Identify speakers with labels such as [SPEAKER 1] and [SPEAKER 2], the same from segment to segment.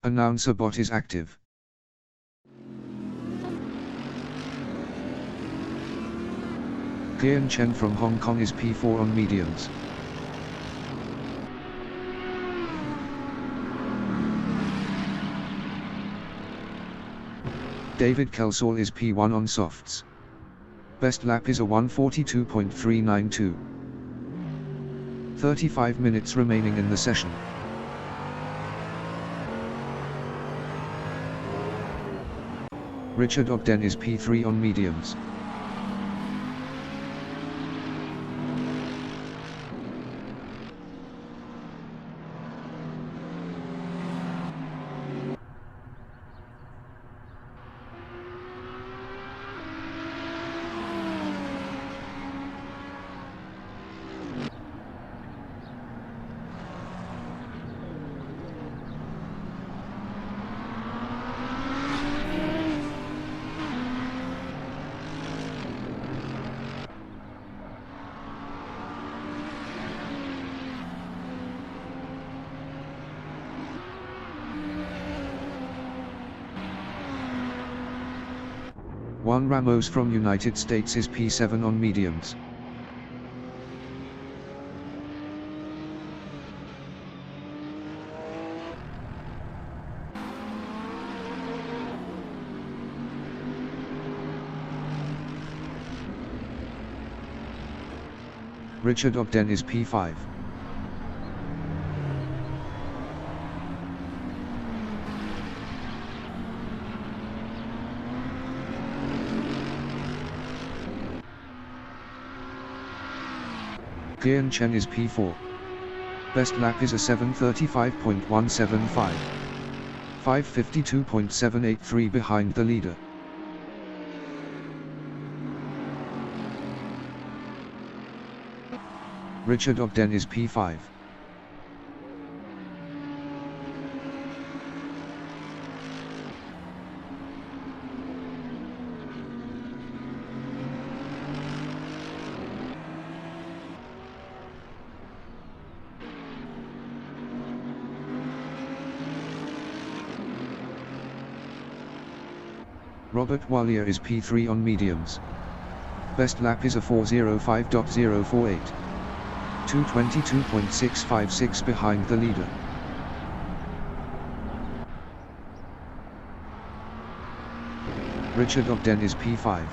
[SPEAKER 1] Announcer bot is active. Kian Chen from Hong Kong is P4 on mediums. David Kelsall is P1 on softs. Best lap is a 1:42.392. 35 minutes remaining in the session. Richard Ogden is P3 on mediums. Juan Ramos from United States is P7 on mediums. Richard Ogden is P5. Kian Chen is P4. Best lap is a 7:35.175. 5:52.783 behind the leader. Richard Ogden is P5. Robert Wallier is P3 on mediums. Best lap is a 4:05.048. 2:22.656 behind the leader. Richard Ogden is P5.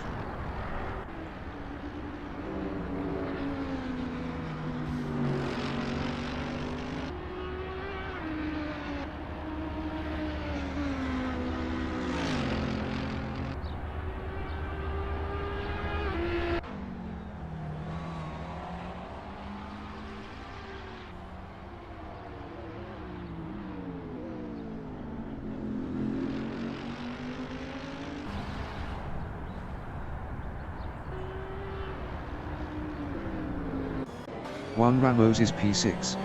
[SPEAKER 1] Juan Ramos is P6.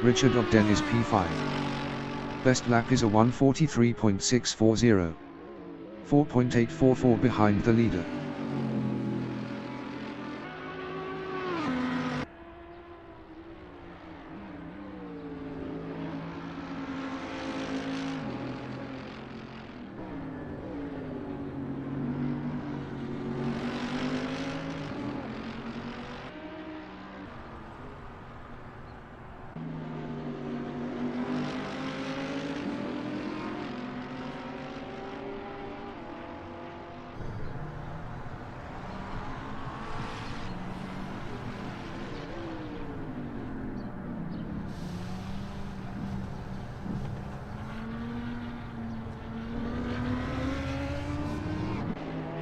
[SPEAKER 1] Richard Ogden is P5. Best lap is a 1:43.640. 4.844 behind the leader.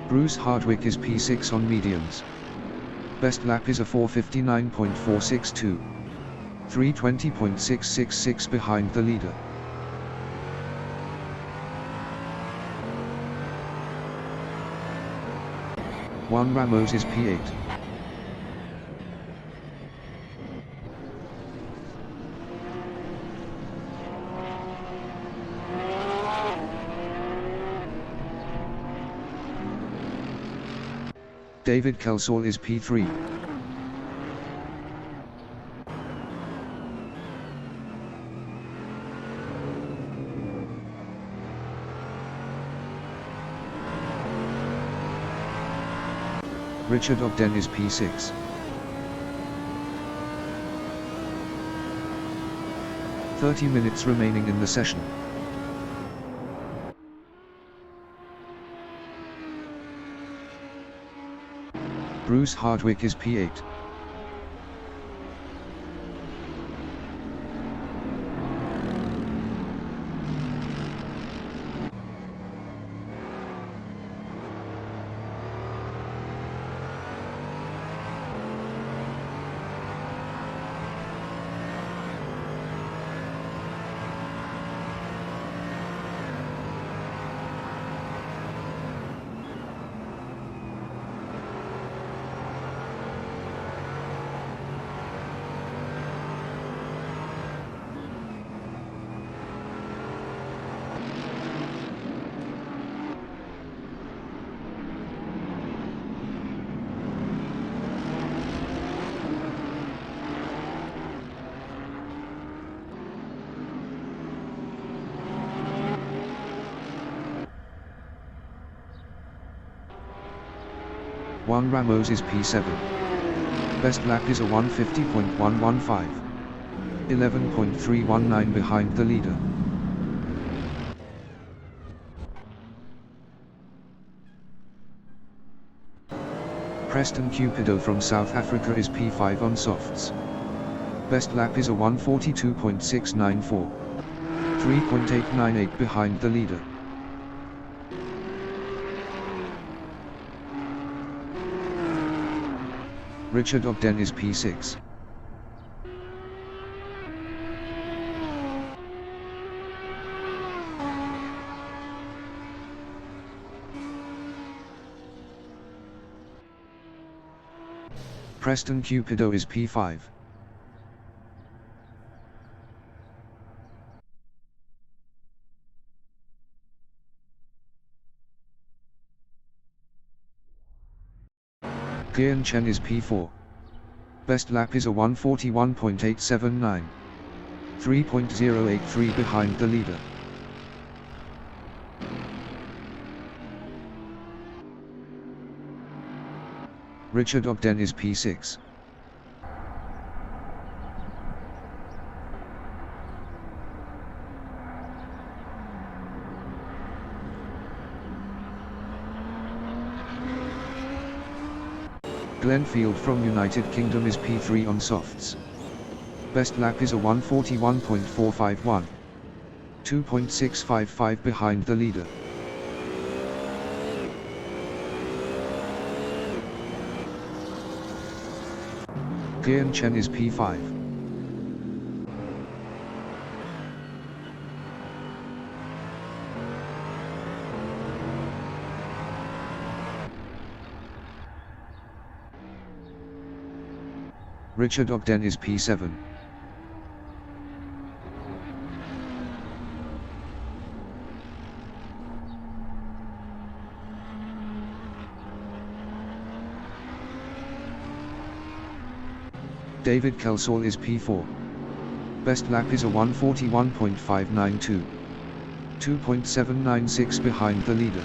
[SPEAKER 1] Bruce Hardwick is P6 on mediums. Best lap is a 4:59.462. 3:20.666 behind the leader. Juan Ramos is P8. David Kelsall is P3. Richard Ogden is P6. "30 minutes remaining in the session. Bruce Hardwick is P8. Juan Ramos is P7. Best lap is a 150.115. 11.319 behind the leader. Preston Cupido from South Africa is P5 on softs. Best lap is a 142.694. 3.898 behind the leader. Richard Ogden is P6. Preston Cupido is P5. Gian Chen is P4. Best lap is a 141.879. 3.083 behind the leader. Richard Ogden is P6. Glenfield from United Kingdom is P3 on softs. Best lap is a 141.451. 2.655 behind the leader. Gian Chen is P5. Richard Ogden is P7. David Kelsall is P4. Best lap is a 141.592. 2.796 behind the leader.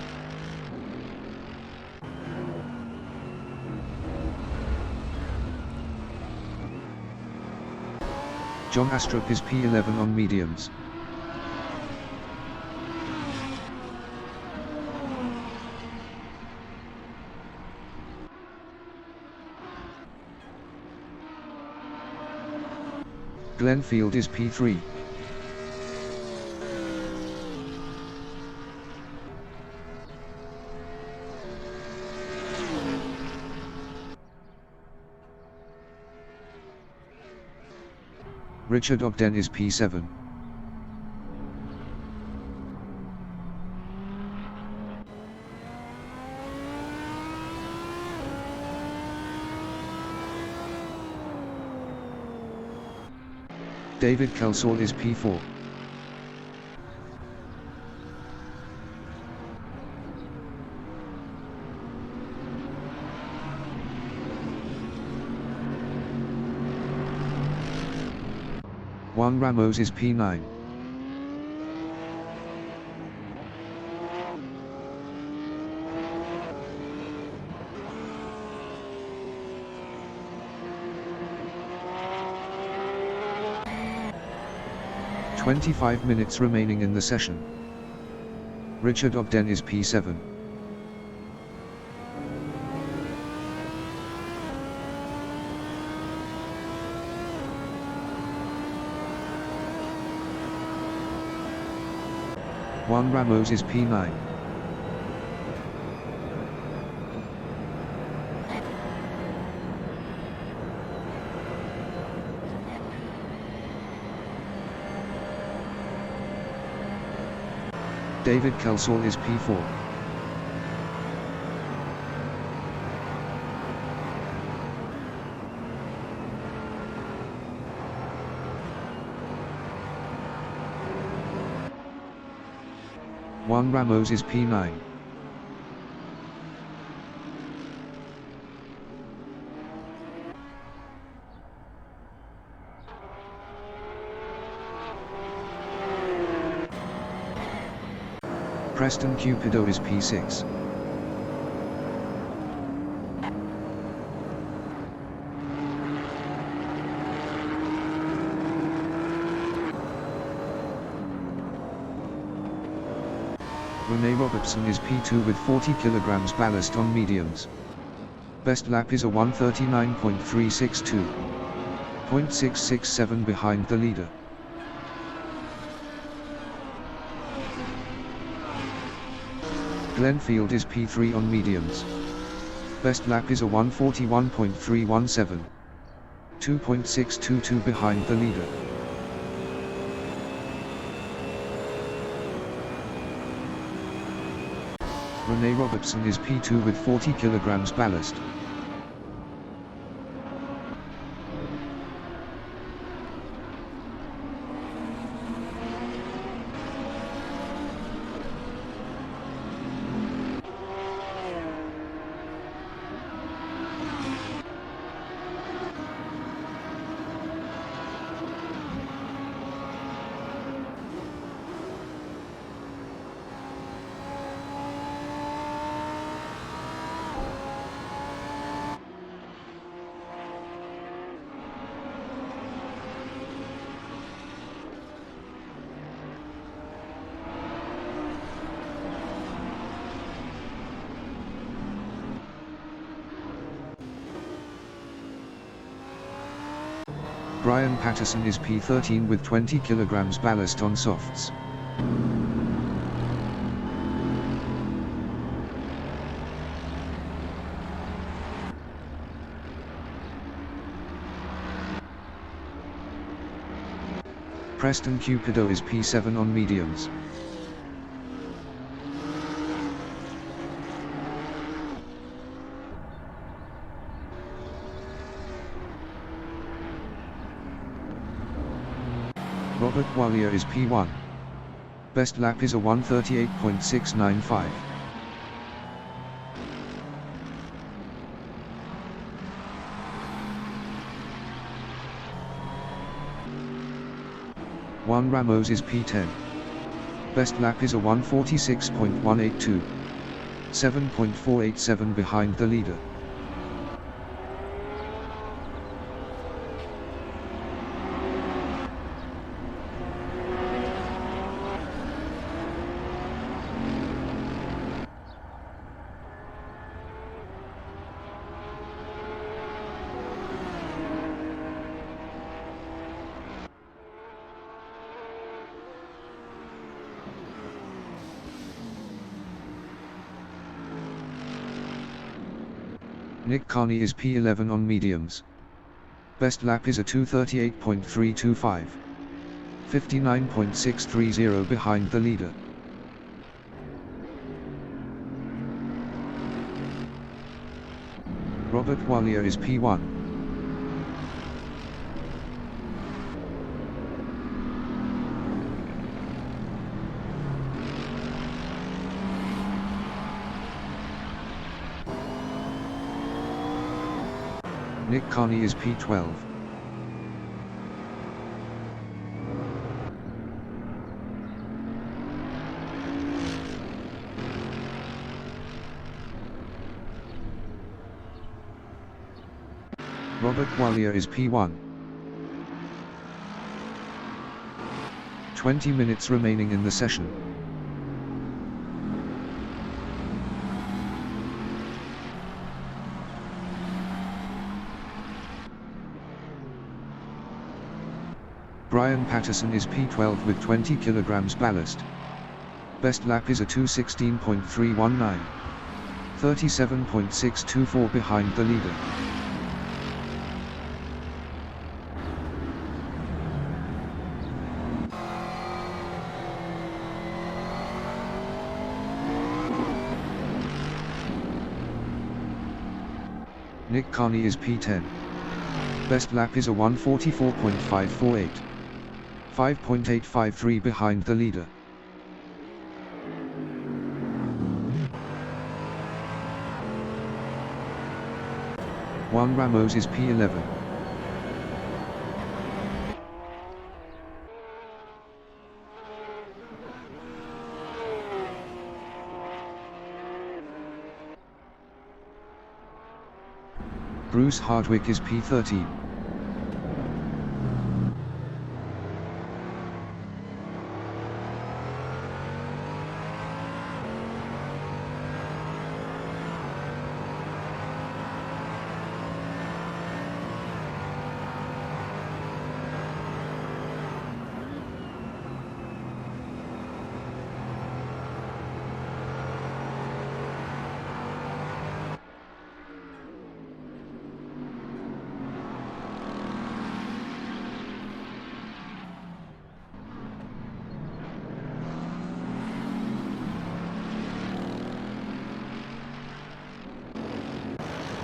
[SPEAKER 1] John Astrup is P11 on mediums. Glenfield is P3. Richard Ogden is P7. David Kelsall is P4. Juan Ramos is P9. "25 minutes remaining in the session. Richard Ogden is P7. Juan Ramos is P9. David Kelsall is P4. Juan Ramos is P9. Preston Cupido is P6. Rene Robertson is P2 with 40 kg ballast on mediums. Best lap is a 1:39.362. 0.667 behind the leader. Glenfield is P3 on mediums. Best lap is a 1:41.317. 2.622 behind the leader. Rene Robertson is P2 with 40 kg ballast. Brian Patterson is P13 with 20 kg ballast on softs. Preston Cupido is P7 on mediums. Robert Wallier is P1. Best lap is a 1:38.695. Juan Ramos is P10. Best lap is a 1:46.182. 7.487 behind the leader. Nick Carney is P11 on mediums. Best lap is a 2:38.325. 59.630 behind the leader. Robert Wallier is P1. Nick Carney is P12. Robert Wallier is P1. 20 minutes remaining in the session. Brian Patterson is P12 with 20 kilograms ballast. Best lap is a 2:16.319. 37.624 behind the leader. Nick Carney is P10. Best lap is a 1:44.548. 5.853 behind the leader. Juan Ramos is P11. Bruce Hardwick is P13.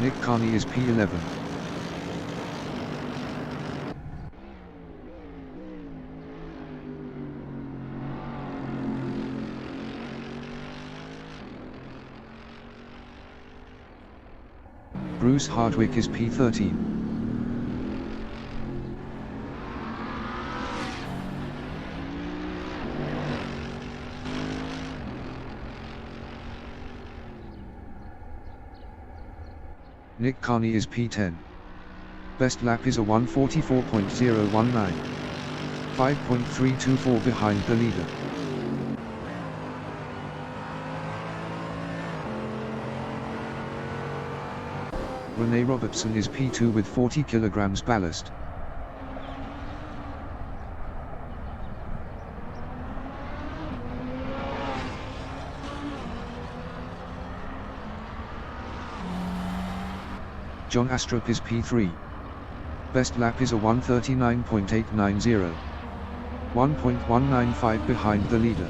[SPEAKER 1] Nick Carney is P11. Bruce Hardwick is P13. Nick Carney is P10. Best lap is a 1:44.019. 5.324 behind the leader. Rene Robertson is P2 with 40 kilograms ballast. John Astrup is P3. Best lap is a 1:39.890. 1.195 behind the leader.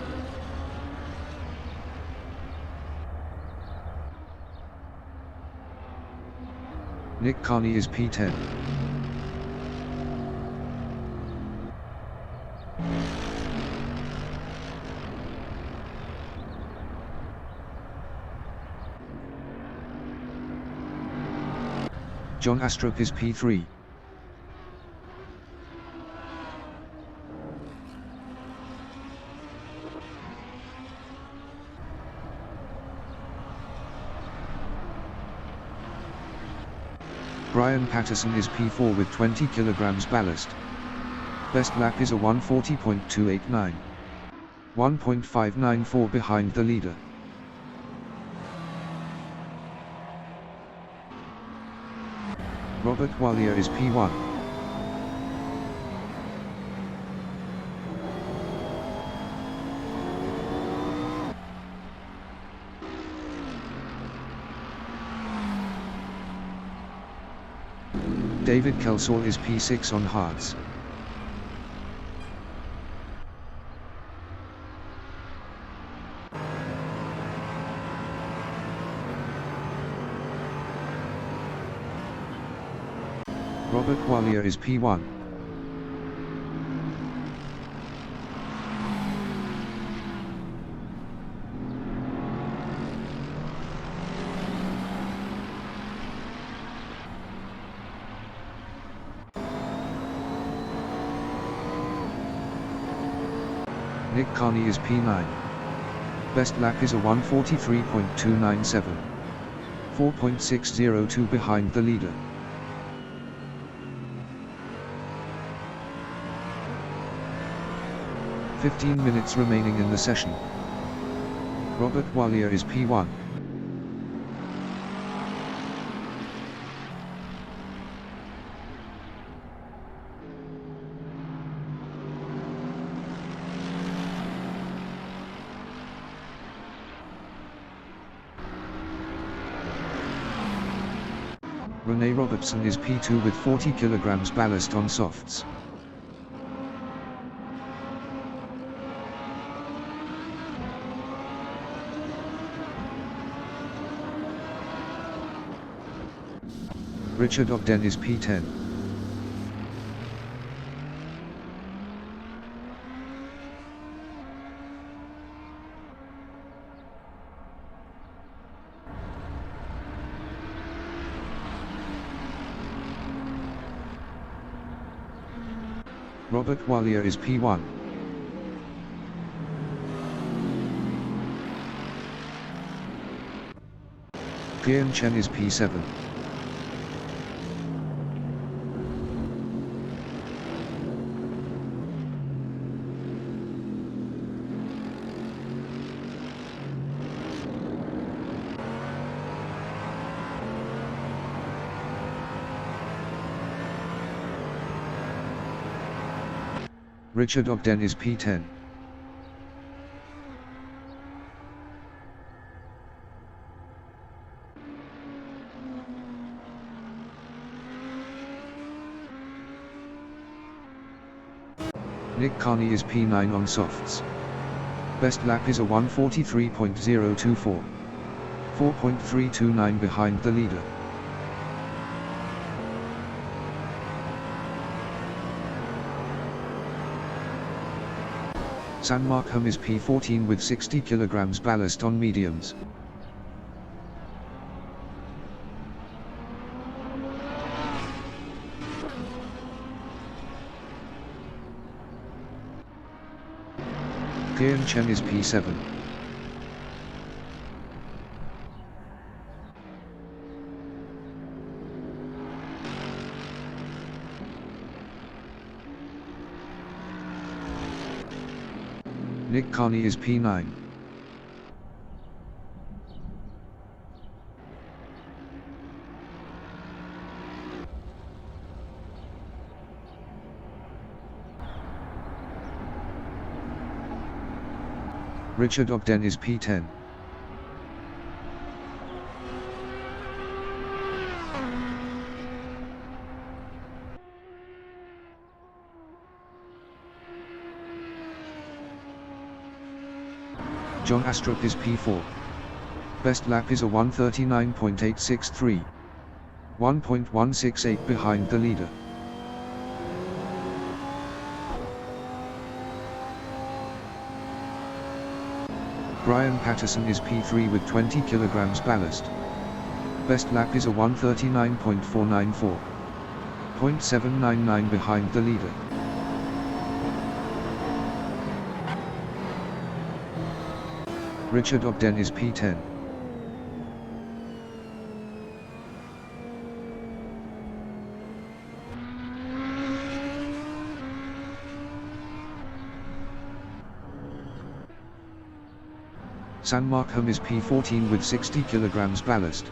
[SPEAKER 1] Nick Carney is P10. John Astrup is P3. Brian Patterson is P4 with 20 kilograms ballast. Best lap is a 1:40.289. 1.594 behind the leader. Robert Wallier is P1. David Kelsall is P6 on hards. Robert Wallier is P1. Nick Carney is P9. Best lap is a 1:43.297. 4.602 behind the leader. 15 minutes remaining in the session. Robert Wallier is P1. Rene Robertson is P2 with 40 kg ballast on softs. Richard Ogden is P10. Robert Wallier is P1. Kian Chen is P7. Richard Ogden is P10. Nick Carney is P9 on softs. Best lap is a 1:43.024. 4.329 behind the leader. San Markham is P14 with 60 kg ballast on mediums. Kian Chen is P7. Nick Carney is P9. Richard Ogden is P10. John Astrup is P4. Best lap is a 1:39.863. 1.168 behind the leader. Brian Patterson is P3 with 20 kg ballast. Best lap is a 1:39.494. 0.799 behind the leader. Richard Ogden is P10. San Markham is P14 with 60 kg ballast.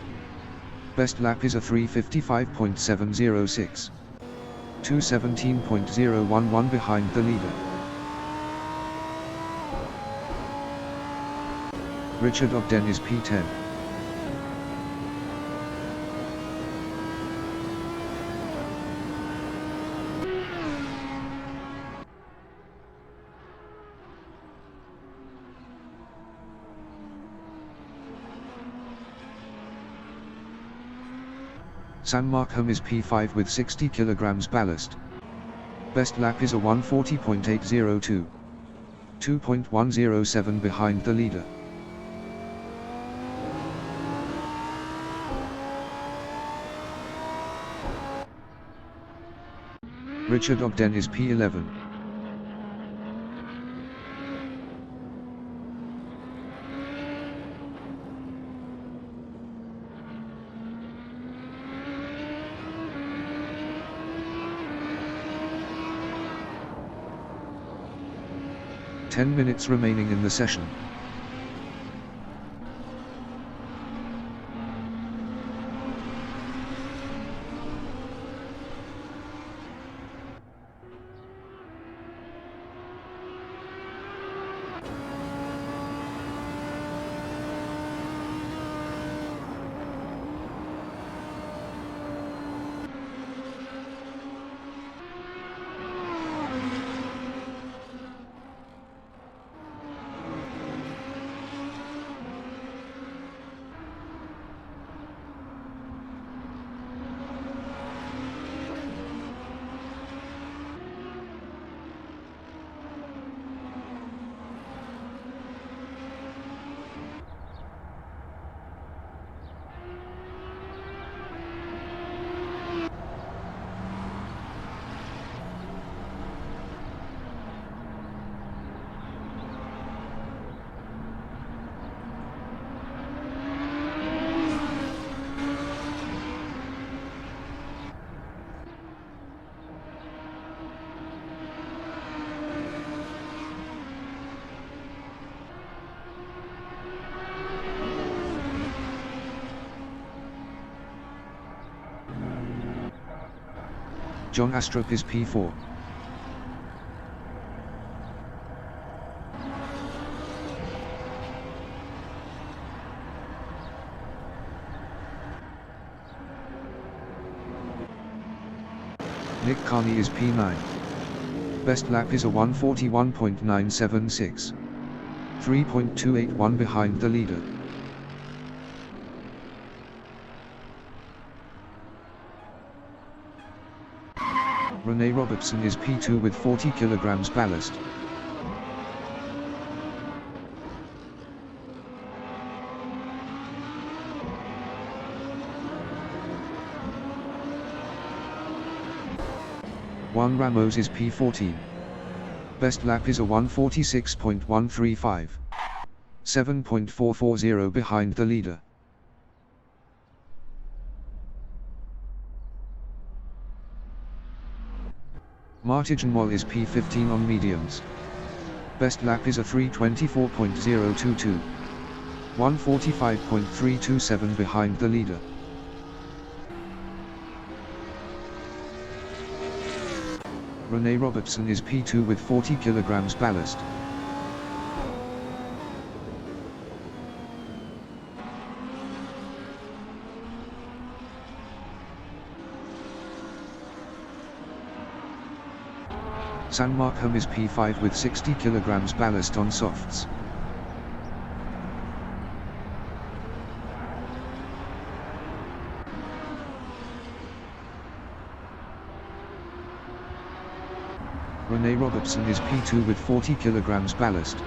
[SPEAKER 1] Best lap is a 3:55.706. 2:17.011 behind the leader. Richard Ogden is P10. San Markham is P5 with 60 kg ballast. Best lap is a 1:40.802. 2.107 behind the leader. Richard Ogden is P11. 10 minutes remaining in the session. John Astrup is P4. Nick Carney is P9. Best lap is a 1:41.976. 3.281 behind the leader. Rene Robertson is P2 with 40 kilograms ballast. Juan Ramos is P14. Best lap is a 1:46.135. 7.440 behind the leader. Martin Moll is P15 on mediums. Best lap is a 3:24.022. 1:45.327 behind the leader. Rene Robertson is P2 with 40 kilograms ballast. San Markham is P5 with 60 kilograms ballast on softs. Rene Robertson is P2 with 40 kilograms ballast.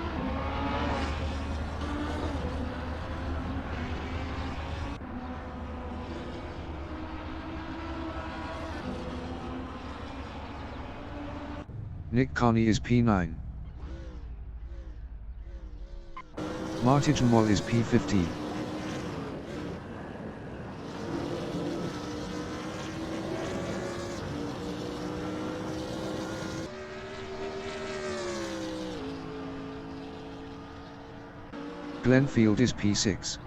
[SPEAKER 1] Nick Carney is P9. Martin Moll is P15. Glenn Field is P6.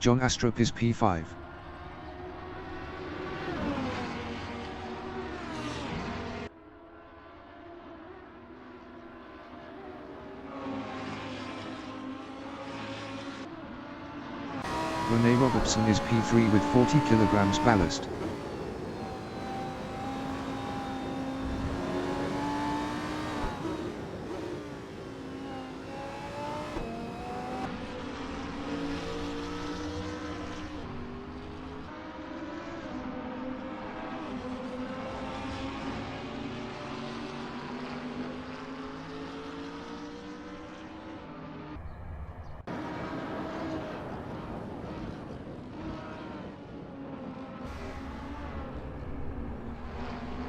[SPEAKER 1] John Astrup is P5. Rene Robertson is P3 with 40 kilograms ballast.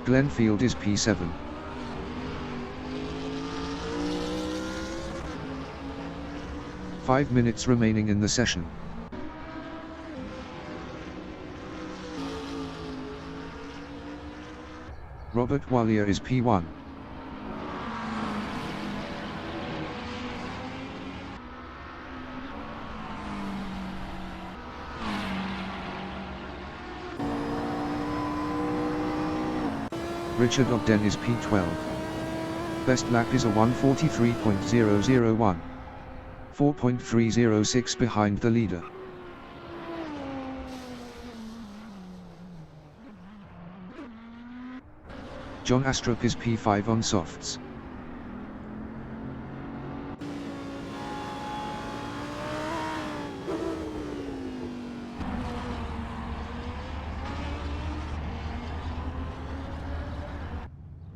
[SPEAKER 1] Glenn Field is P7. 5 minutes remaining in the session. Robert Wallier is P1. Richard Ogden is P12. Best lap is a 1:43.001. 4.306 behind the leader. John Astrup is P5 on softs.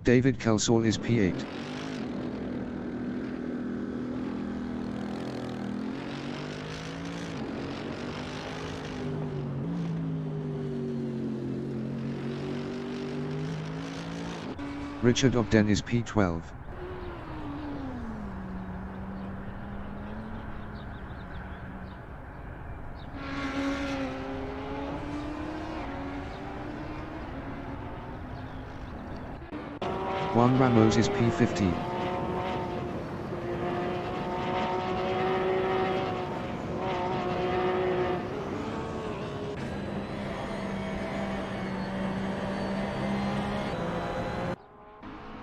[SPEAKER 1] David Kelsall is P8. Richard Ogden is P12. Juan Ramos is P15.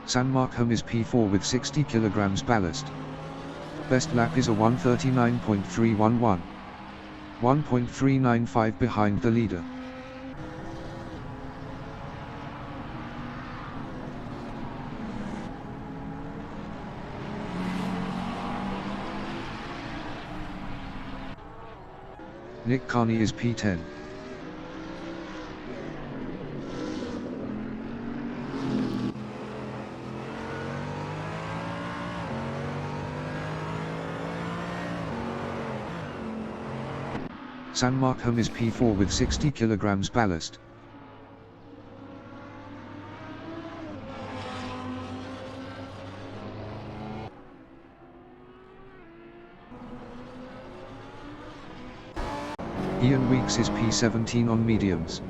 [SPEAKER 1] San Markham is P4 with 60 kilograms ballast. Best lap is a 1:39.311. 1.395 behind the leader. Nick Carney is P10. San Markham is P4 with 60 kilograms ballast. Ian Weeks is P17 on mediums.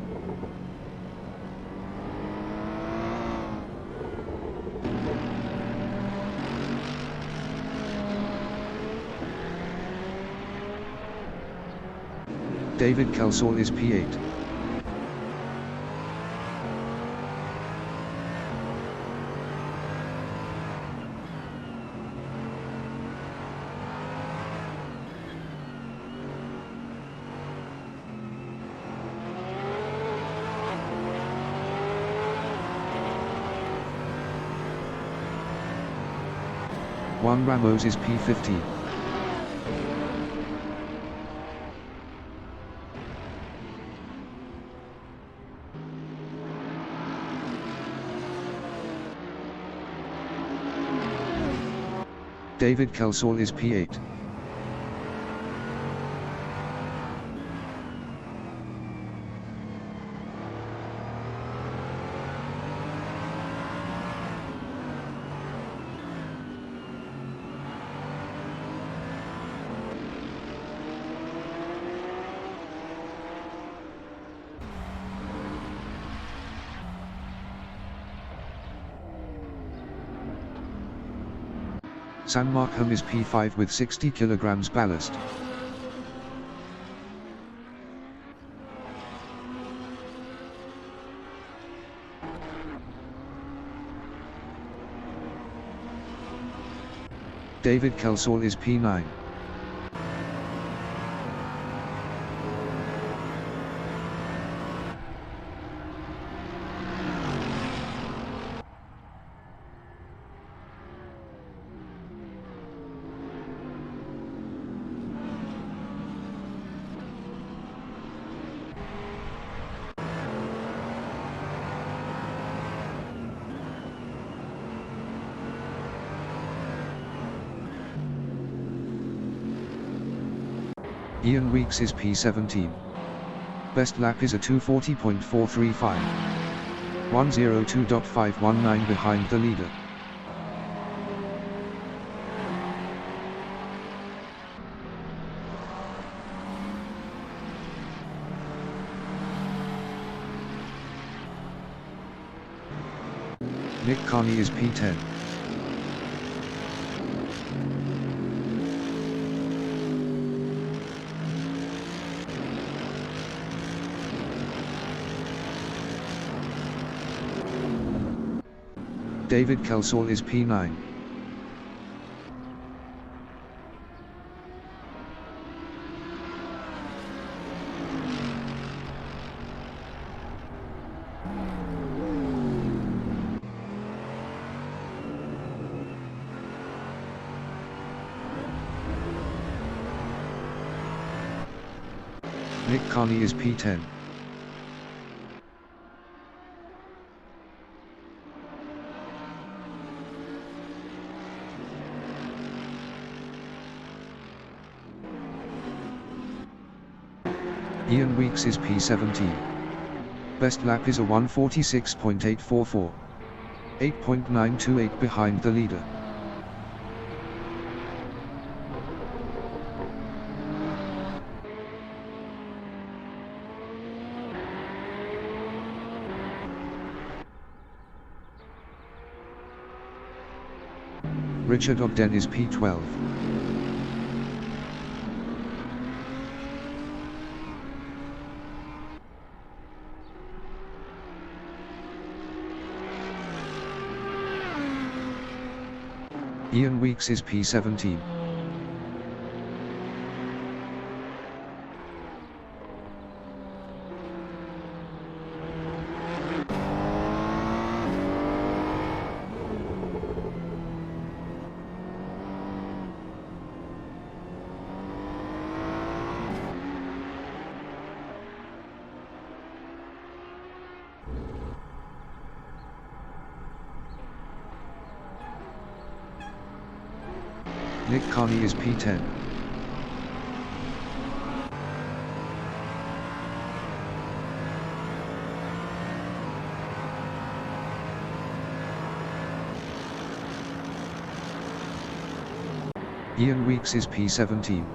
[SPEAKER 1] David Kelsall is P8. Juan Ramos is P15. David Kelsall is P8. San Markham is P5 with 60 kilograms ballast. David Kelsall is P9. Ian Weeks is P17. Best lap is a 2:40.435. 1:02.519 behind the leader. Nick Carney is P10. David Kelsall is P9. Nick Carney is P10. Ian Weeks is P17. Best lap is a 1:46.844. 8.928 behind the leader. Richard Ogden is P12. Ian Weeks is P17. Nick Carney is P10. Ian Weeks is P17.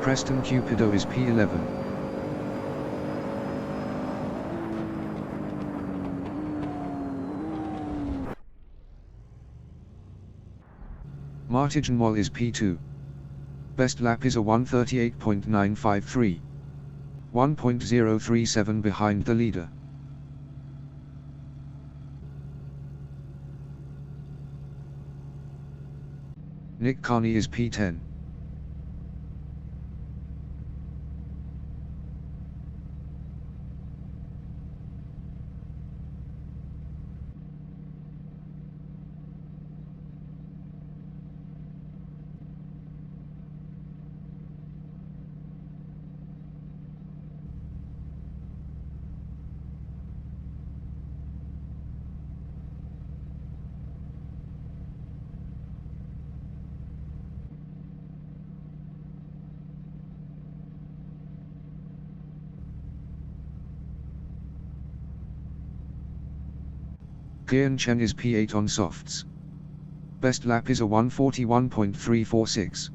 [SPEAKER 1] Preston Cupido is P11. Martin Wall is P2. Best lap is a 1:38.953. 1.037 behind the leader. Nick Carney is P10. Kian Chen is P8 on softs. Best lap is a 1:41.346.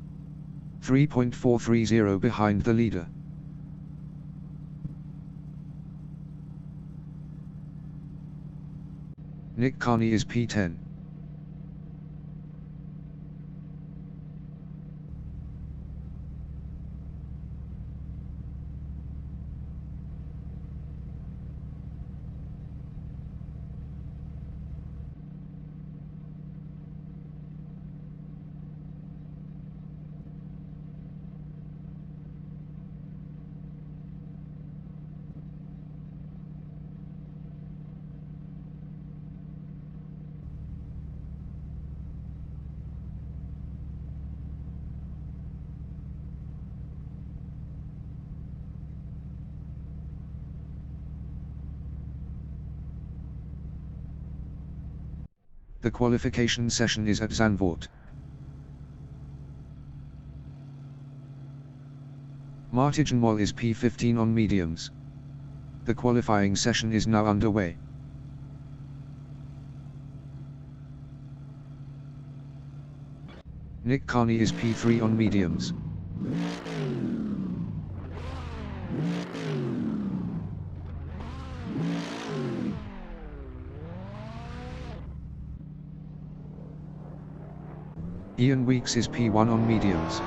[SPEAKER 1] 3.430 behind the leader. Nick Carney is P10. The qualification session is at Zandvoort. Martijn is P15 on mediums. The qualifying session is now underway. Nick Carney is P3 on mediums. Ian Weeks is P1 on mediums.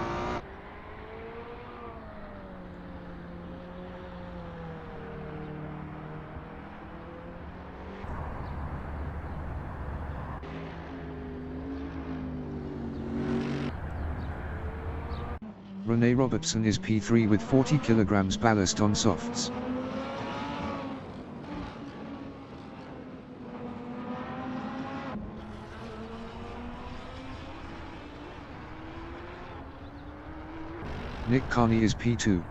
[SPEAKER 1] Rene Robertson is P3 with 40 kg ballast on softs. Nick Carney is P2.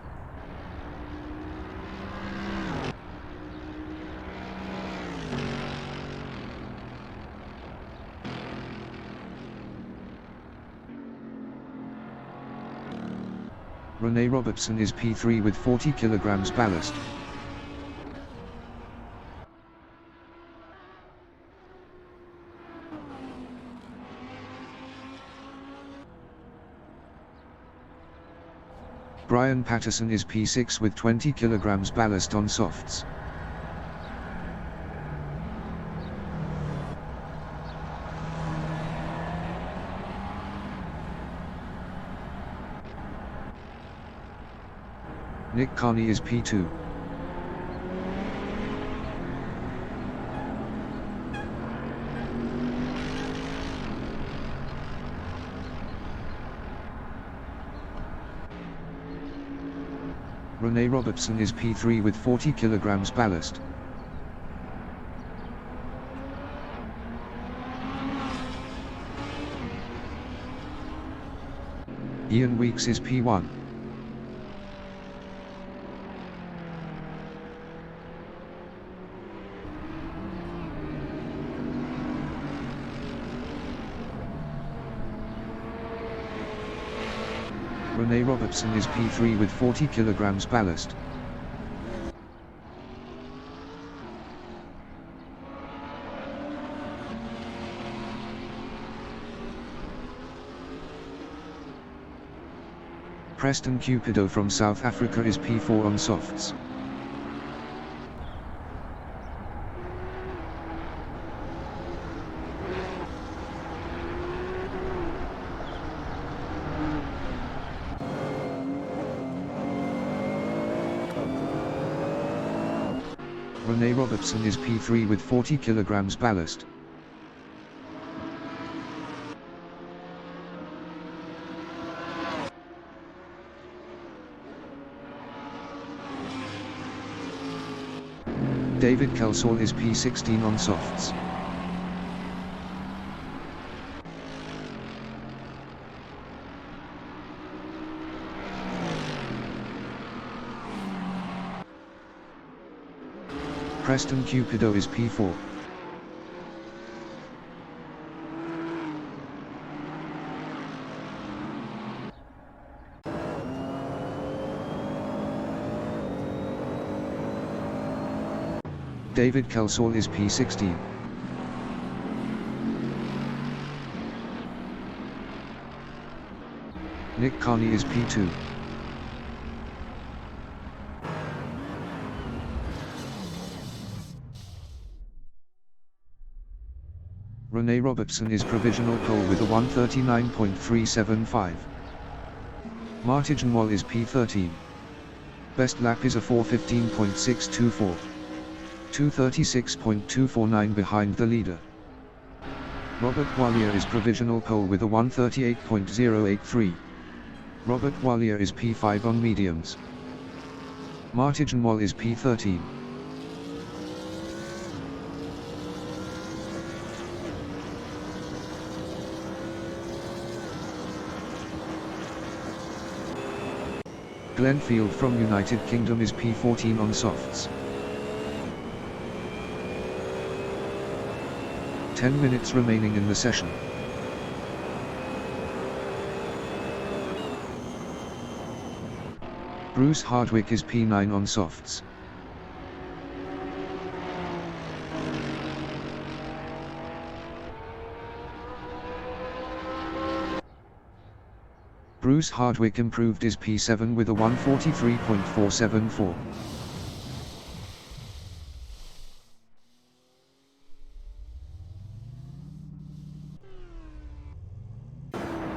[SPEAKER 1] Rene Robertson is P3 with 40 kg ballast. Brian Patterson is P6 with 20 kg ballast on softs. Nick Carney is P2. Rene Robertson is P3 with 40 kg ballast. Ian Weeks is P1. Rene Robertson is P3 with 40 kg ballast. Preston Cupido from South Africa is P4 on softs. Rene Robertson is P3 with 40 kg ballast. David Kelsall is P16 on softs. Preston Cupido is P4. David Kelsall is P16. Nick Carney is P2. Rene Robertson is provisional pole with a 139.375. Martijn is P13. Best lap is a 4:15.624. 2:36.249 behind the leader. Robert Wallier is provisional pole with a 1:38.083. Robert Wallier is P5 on mediums. Martijn is P13. Glenfield from United Kingdom is P14 on softs. 10 minutes remaining in the session. Bruce Hardwick is P9 on softs. Bruce Hardwick improved his P7 with a 143.474.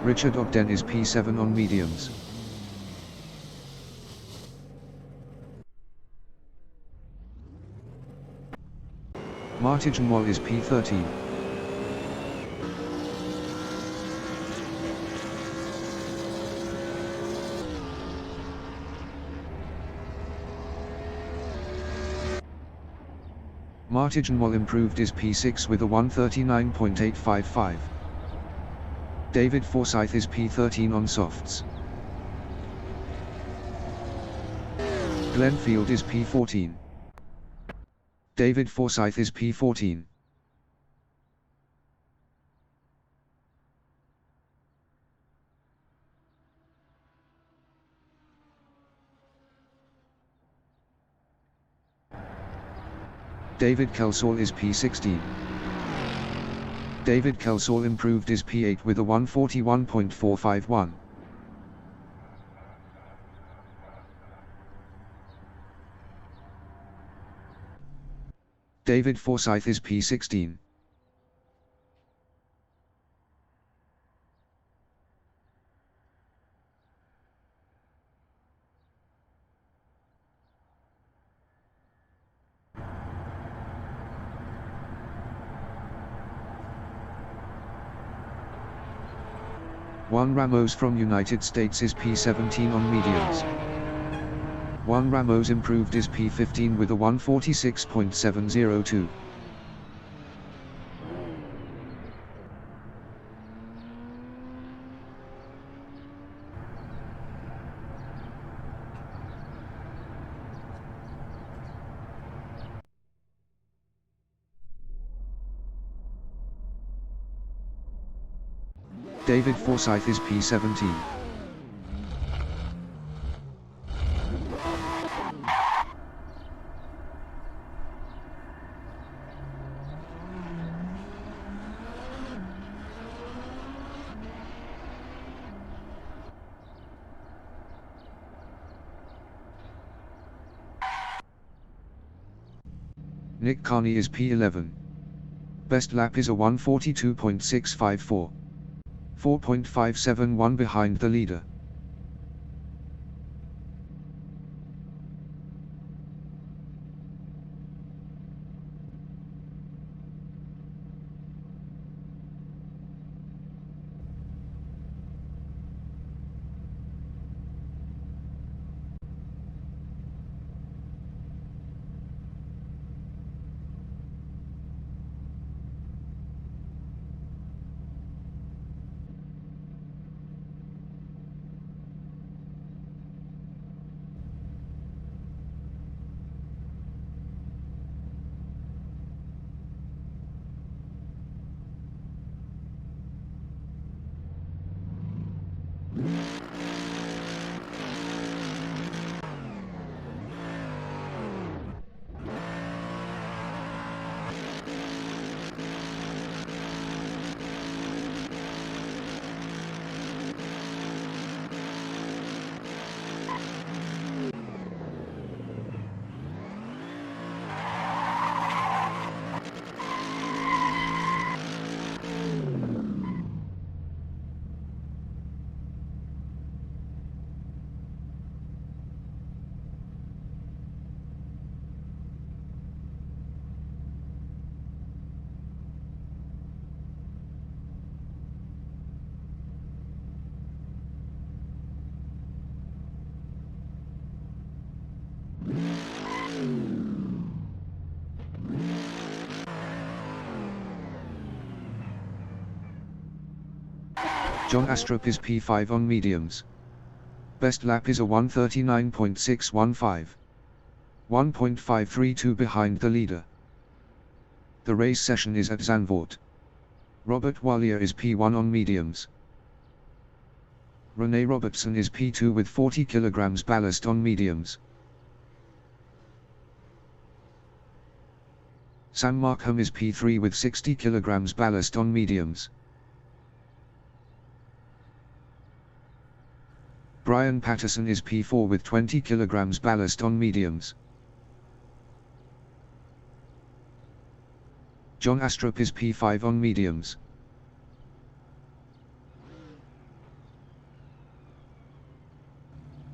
[SPEAKER 1] Richard Ogden is P7 on mediums. Martin Wall is P13. Martin Wall improved his P6 with a 139.855. David Forsyth is P13 on softs. Glenn Field is P14. David Forsyth is P14. David Kelsall is P16. David Kelsall improved his P8 with a 141.451. David Forsyth is P16. Juan Ramos from United States is P17 on mediums. Juan Ramos improved his P15 with a 146.702. David Forsyth is P17. Nick Carney is P11. Best lap is a 142.654. 4.571 behind the leader. John Astrup is P5 on mediums. Best lap is a 139.615. 1.532 behind the leader. The race session is at Zandvoort. Robert Wallier is P1 on mediums. Rene Robertson is P2 with 40 kg ballast on mediums. Sam Markham is P3 with 60 kg ballast on mediums. Brian Patterson is P4 with 20 kg ballast on mediums. John Astrup is P5 on mediums.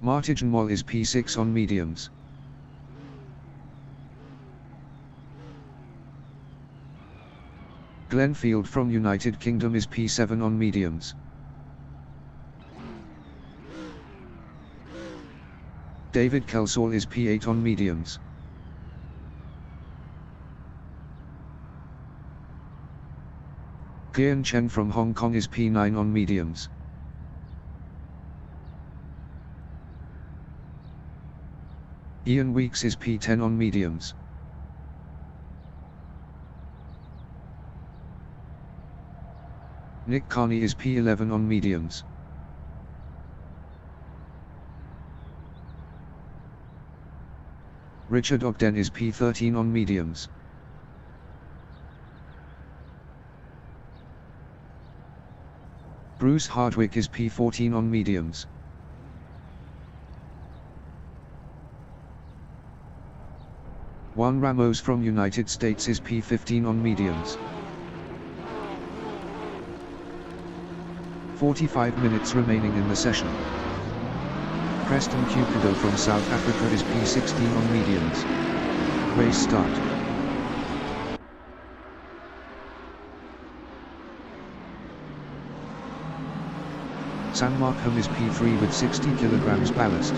[SPEAKER 1] Martijn Mol is P6 on mediums. Glenn Field from United Kingdom is P7 on mediums. David Kelsall is P8 on mediums. Kian Chen from Hong Kong is P9 on mediums. Ian Weeks is P10 on mediums. Nick Carney is P11 on mediums. Richard Ogden is P13 on mediums. Bruce Hardwick is P14 on mediums. Juan Ramos from United States is P15 on mediums. 45 minutes remaining in the session. Preston Cupido from South Africa is P16 on mediums. Race start. Sam Markham is P3 with 60 kg ballast.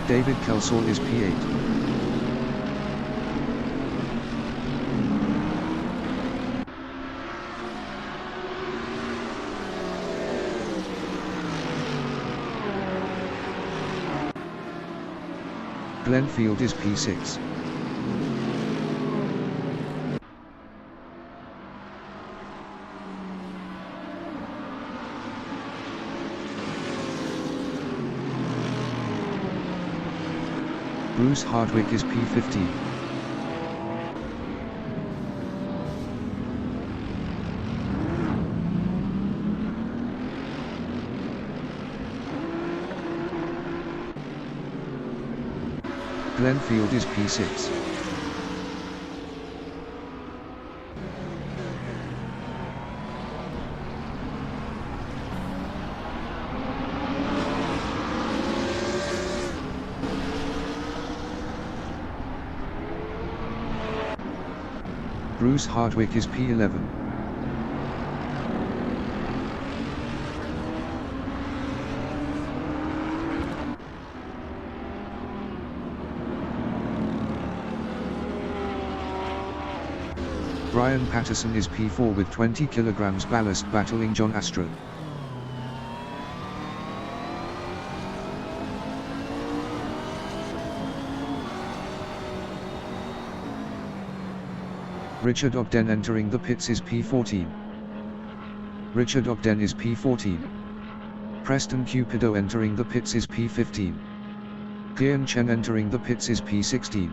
[SPEAKER 1] David Kelsall is P8. Glenn Field is P6. Bruce Hardwick is P15. Glenn Field is P6. Bruce Hardwick is P11. Brian Patterson is P4 with 20 kg ballast battling John Astrup. Richard Ogden entering the pits is P14. Richard Ogden is P14. Preston Cupido entering the pits is P15. Kian Chen entering the pits is P16.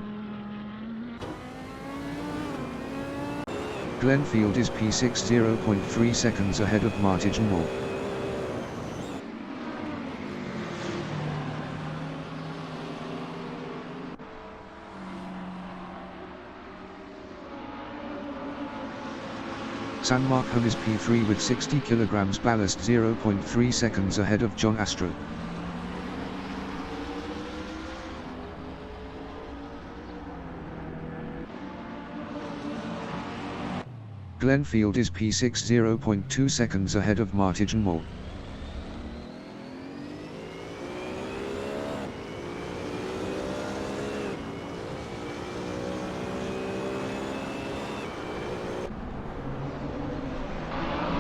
[SPEAKER 1] Glenn Field is P6 0.3 seconds ahead of Martijn Mol. Sam Markham is P3 with 60 kg ballast 0.3 seconds ahead of John Astrup. Glenn Field is P6 0.2 seconds ahead of Martijn Mol.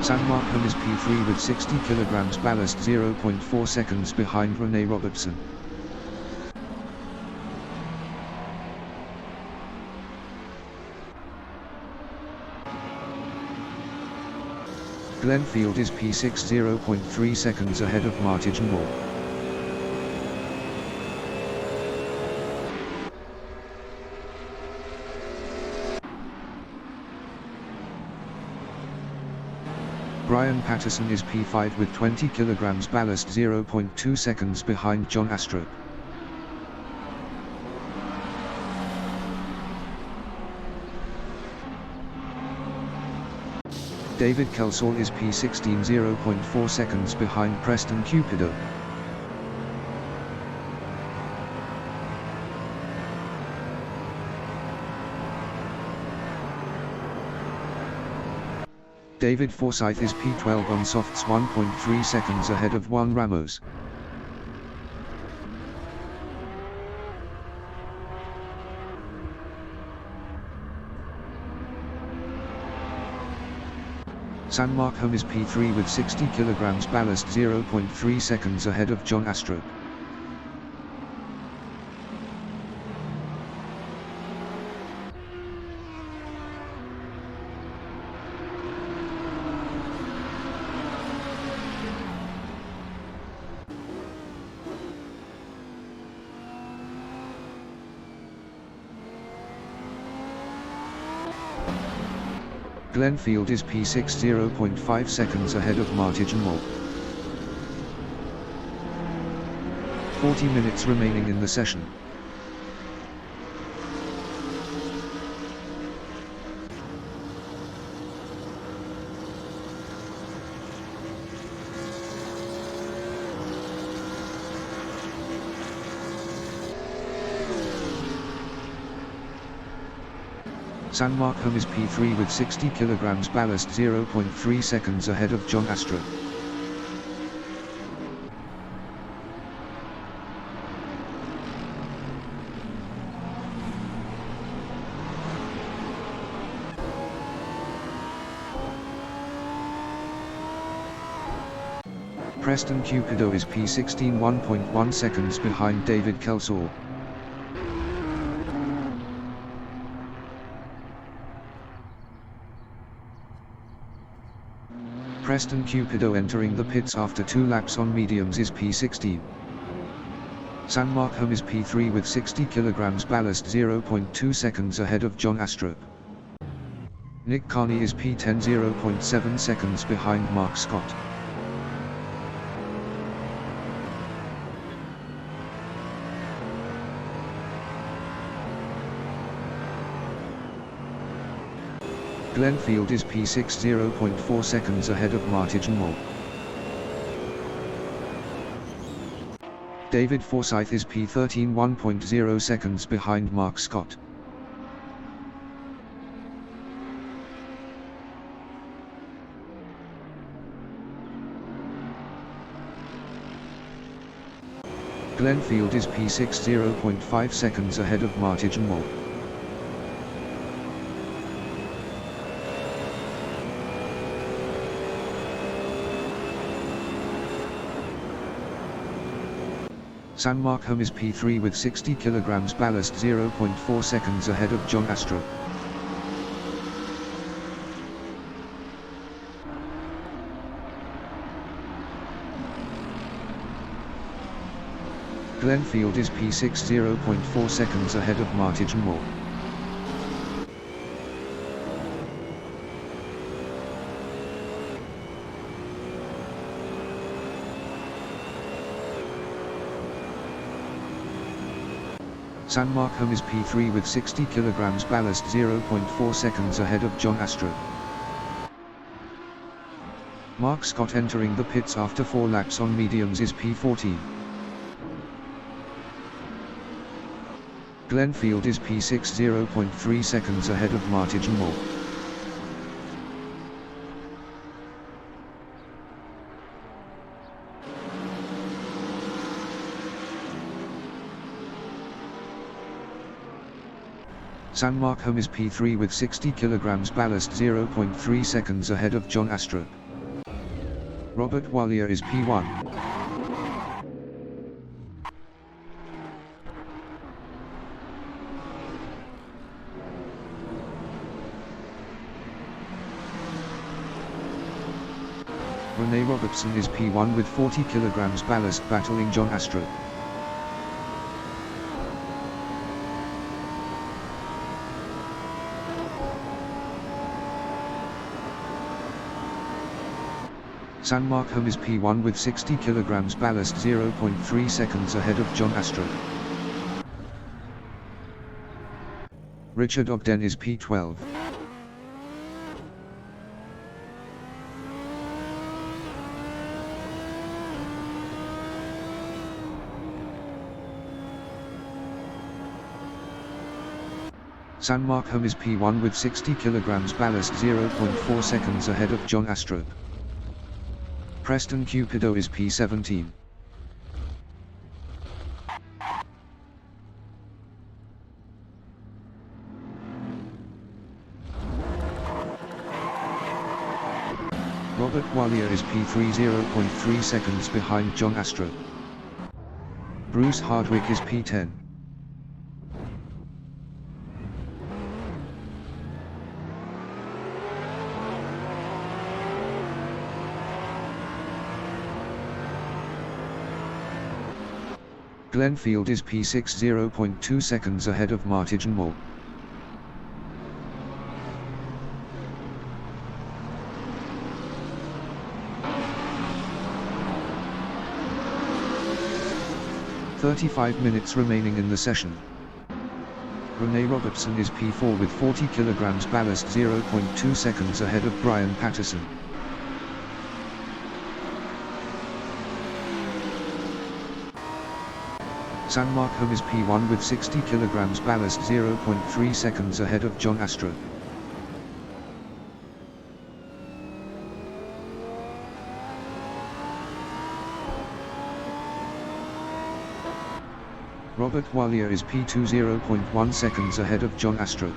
[SPEAKER 1] San Marcom is P3 with 60 kg ballast, 0.4 seconds behind Rene Robertson. Glenfield is P6, 0.3 seconds ahead of Martin Moore. Brian Patterson is P5 with 20 kg ballast, 0.2 seconds behind John Astrup. David Kelsall is P16, 0.4 seconds behind Preston Cupido. David Forsyth is P12 on softs, 1.3 seconds ahead of Juan Ramos. San Marcom is P3 with 60 kg ballast, 0.3 seconds ahead of John Astrup. Glenfield is P6, 0.5 seconds ahead of Martin Moore. 40 minutes remaining in the session. San Marcom is P3 with 60 kg ballast, 0.3 seconds ahead of John Astrup. Preston Cupido is P16, 1.1 seconds behind David Kelsall. Preston Cupido entering the pits after 2 laps on mediums is P16. San Marcom is P3 with 60 kg ballast, 0.2 seconds ahead of John Astrup. Nick Carney is P10, 0.7 seconds behind Mark Scott. Glenfield is P6, 0.4 seconds ahead of Martin Moore. David Forsyth is P13, 1.0 seconds behind Mark Scott. Glenfield is P6, 0.5 seconds ahead of Martin Moore. San Marcom is P3 with 60 kg ballast, 0.4 seconds ahead of John Astrup. Glenfield is P6, 0.4 seconds ahead of Martin Moore. San Marcom is P3 with 60 kg ballast, 0.4 seconds ahead of John Astrup. Mark Scott entering the pits after 4 laps on mediums is P14. Glenfield is P6, 0.3 seconds ahead of Martin Moore. San Marcom is P3 with 60 kg ballast, 0.3 seconds ahead of John Astrup. Robert Wallier is P1. Rene Robertson is P1 with 40 kg ballast battling John Astrup. San Markham is P1 with 60 kg ballast 0.3 seconds ahead of John Astrup. Richard Ogden is P12. San Markham is P1 with 60 kg ballast 0.4 seconds ahead of John Astrup. Preston Cupido is P17. Robert Wallier is P3 0.3 seconds behind John Astrup. Bruce Hardwick is P10. Glenfield is P6 0.2 seconds ahead of Martijan Moore. "35 minutes remaining in the session. Rene Robertson is P4 with 40 kg ballast 0.2 seconds ahead of Brian Patterson. San Markham is P1 with 60 kg ballast 0.3 seconds ahead of John Astrup. Robert Wallier is P2 0.1 seconds ahead of John Astrup.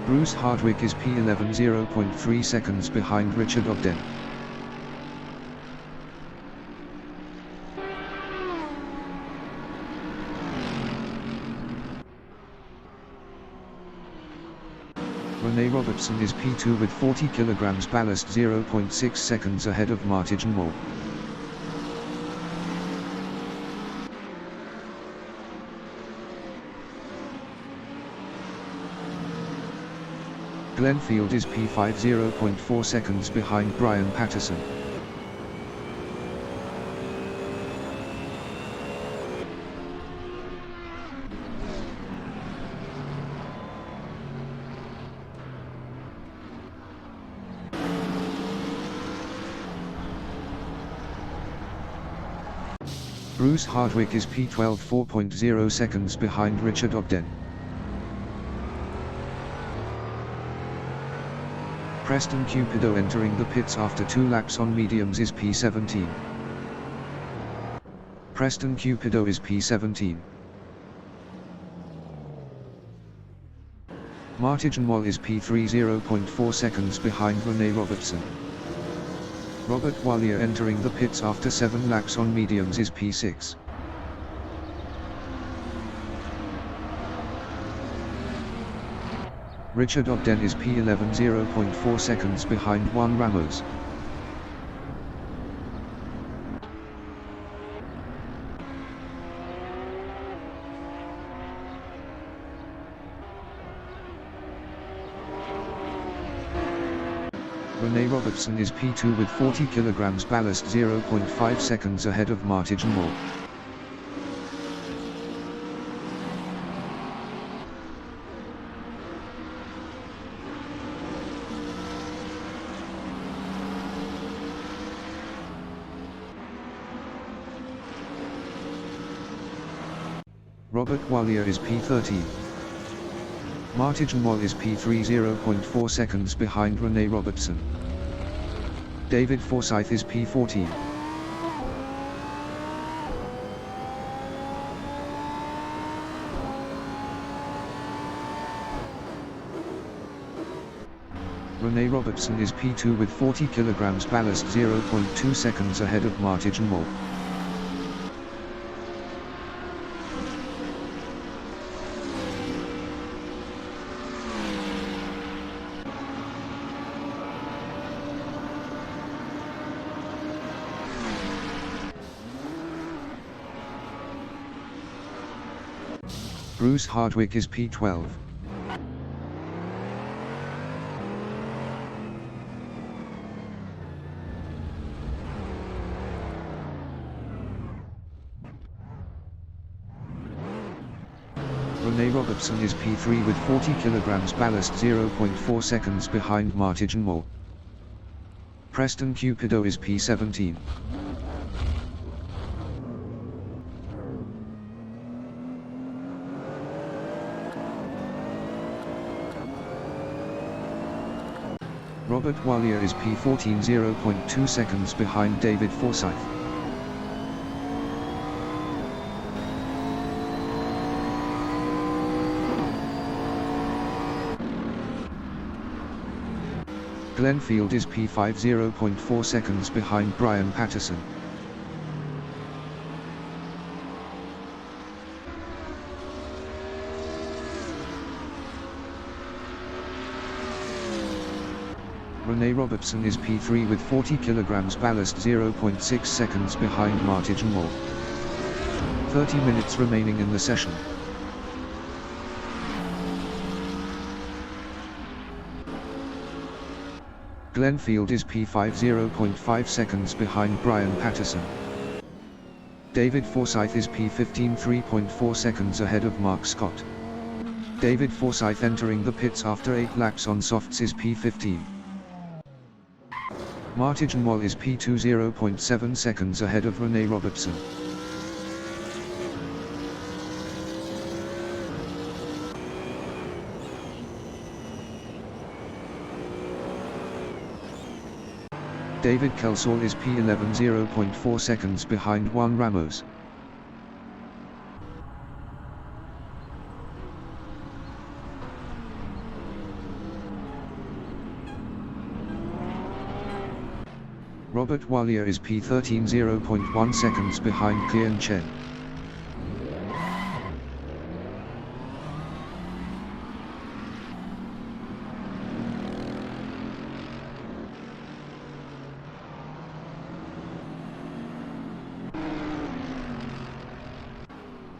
[SPEAKER 1] Bruce Hardwick is P11 0.3 seconds behind Richard Ogden. Rene Robertson is P2 with 40 kg ballast 0.6 seconds ahead of Martijan Moore. Glenfield is P5 0.4 seconds behind Brian Patterson. Bruce Hardwick is P12 4.0 seconds behind Richard Ogden. Preston Cupido entering the pits after 2 laps on mediums is P17. Preston Cupido is P17. Martijan Moore is P3 0.4 seconds behind Rene Robertson. Robert Wallier entering the pits after 7 laps on mediums is P6. Richard Ogden is P11 0.4 seconds behind Juan Ramos. Rene Robertson is P2 with 40 kg ballast 0.5 seconds ahead of Martijan Moore. Robert Wallier is P13. Martijan Moore is P3 0.4 seconds behind Rene Robertson. David Forsyth is P14. Rene Robertson is P2 with 40 kg ballast, 0.2 seconds ahead of Martin Moore. Bruce Hardwick is P12. Rene Robertson is P3 with 40 kg ballast, 0.4 seconds behind Martin Moore. Preston Cupido is P17. Robert Wallier is P14, 0.2 seconds behind David Forsyth. Glenfield is P5, 0.4 seconds behind Brian Patterson. Rene Robertson is P3 with 40 kg ballast, 0.6 seconds behind Martin Moore. 30 minutes remaining in the session. Glenfield is P5, 0.5 seconds behind Brian Patterson. David Forsyth is P15, 3.4 seconds ahead of Mark Scott. David Forsyth entering the pits after 8 laps on softs is P15. Martin Moore is P2, 0.7 seconds ahead of Rene Robertson. David Kelsall is P11, 0.4 seconds behind Juan Ramos. Robert Wallier is P13, 0.1 seconds behind Kian Chen.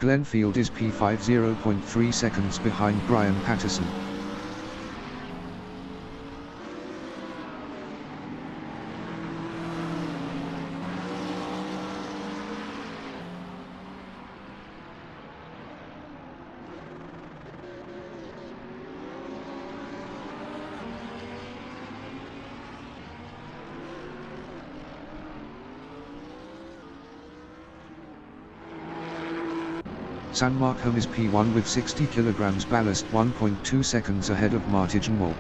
[SPEAKER 1] Glenfield is P5, 0.3 seconds behind Brian Patterson. San Marcom is P1 with 60 kg ballast, 1.2 seconds ahead of Martin Moore.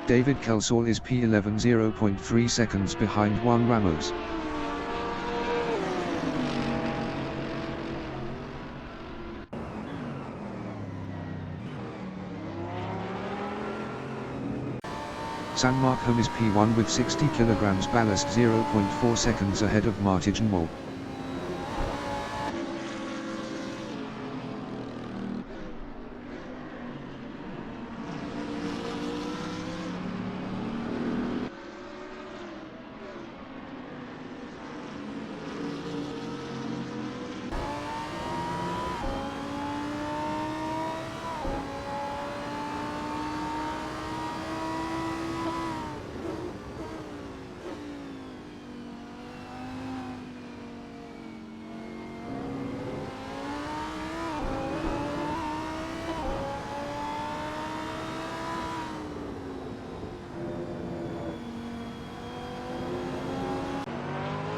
[SPEAKER 1] David Kelsall is P11, 0.3 seconds behind Juan Ramos. San Marcom is P1 with 60 kg ballast, 0.4 seconds ahead of Martin Moore.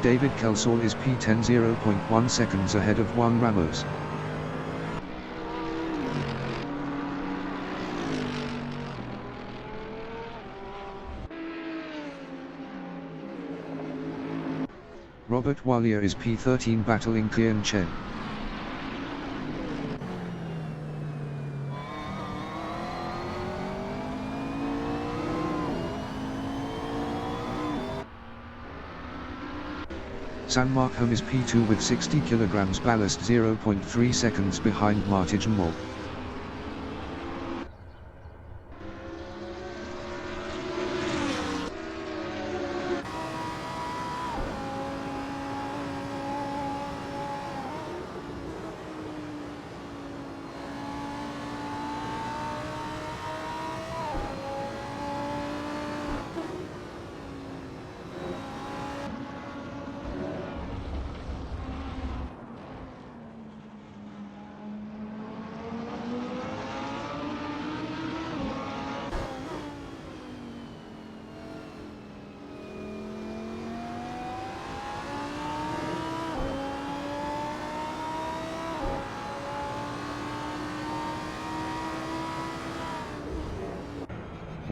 [SPEAKER 1] David Kelsall is P10 0.1 seconds ahead of Juan Ramos. Robert Wallier is P13 battling Kian Chen. San Marcom is P2 with 60 kg ballast 0.3 seconds behind Martijn Mol.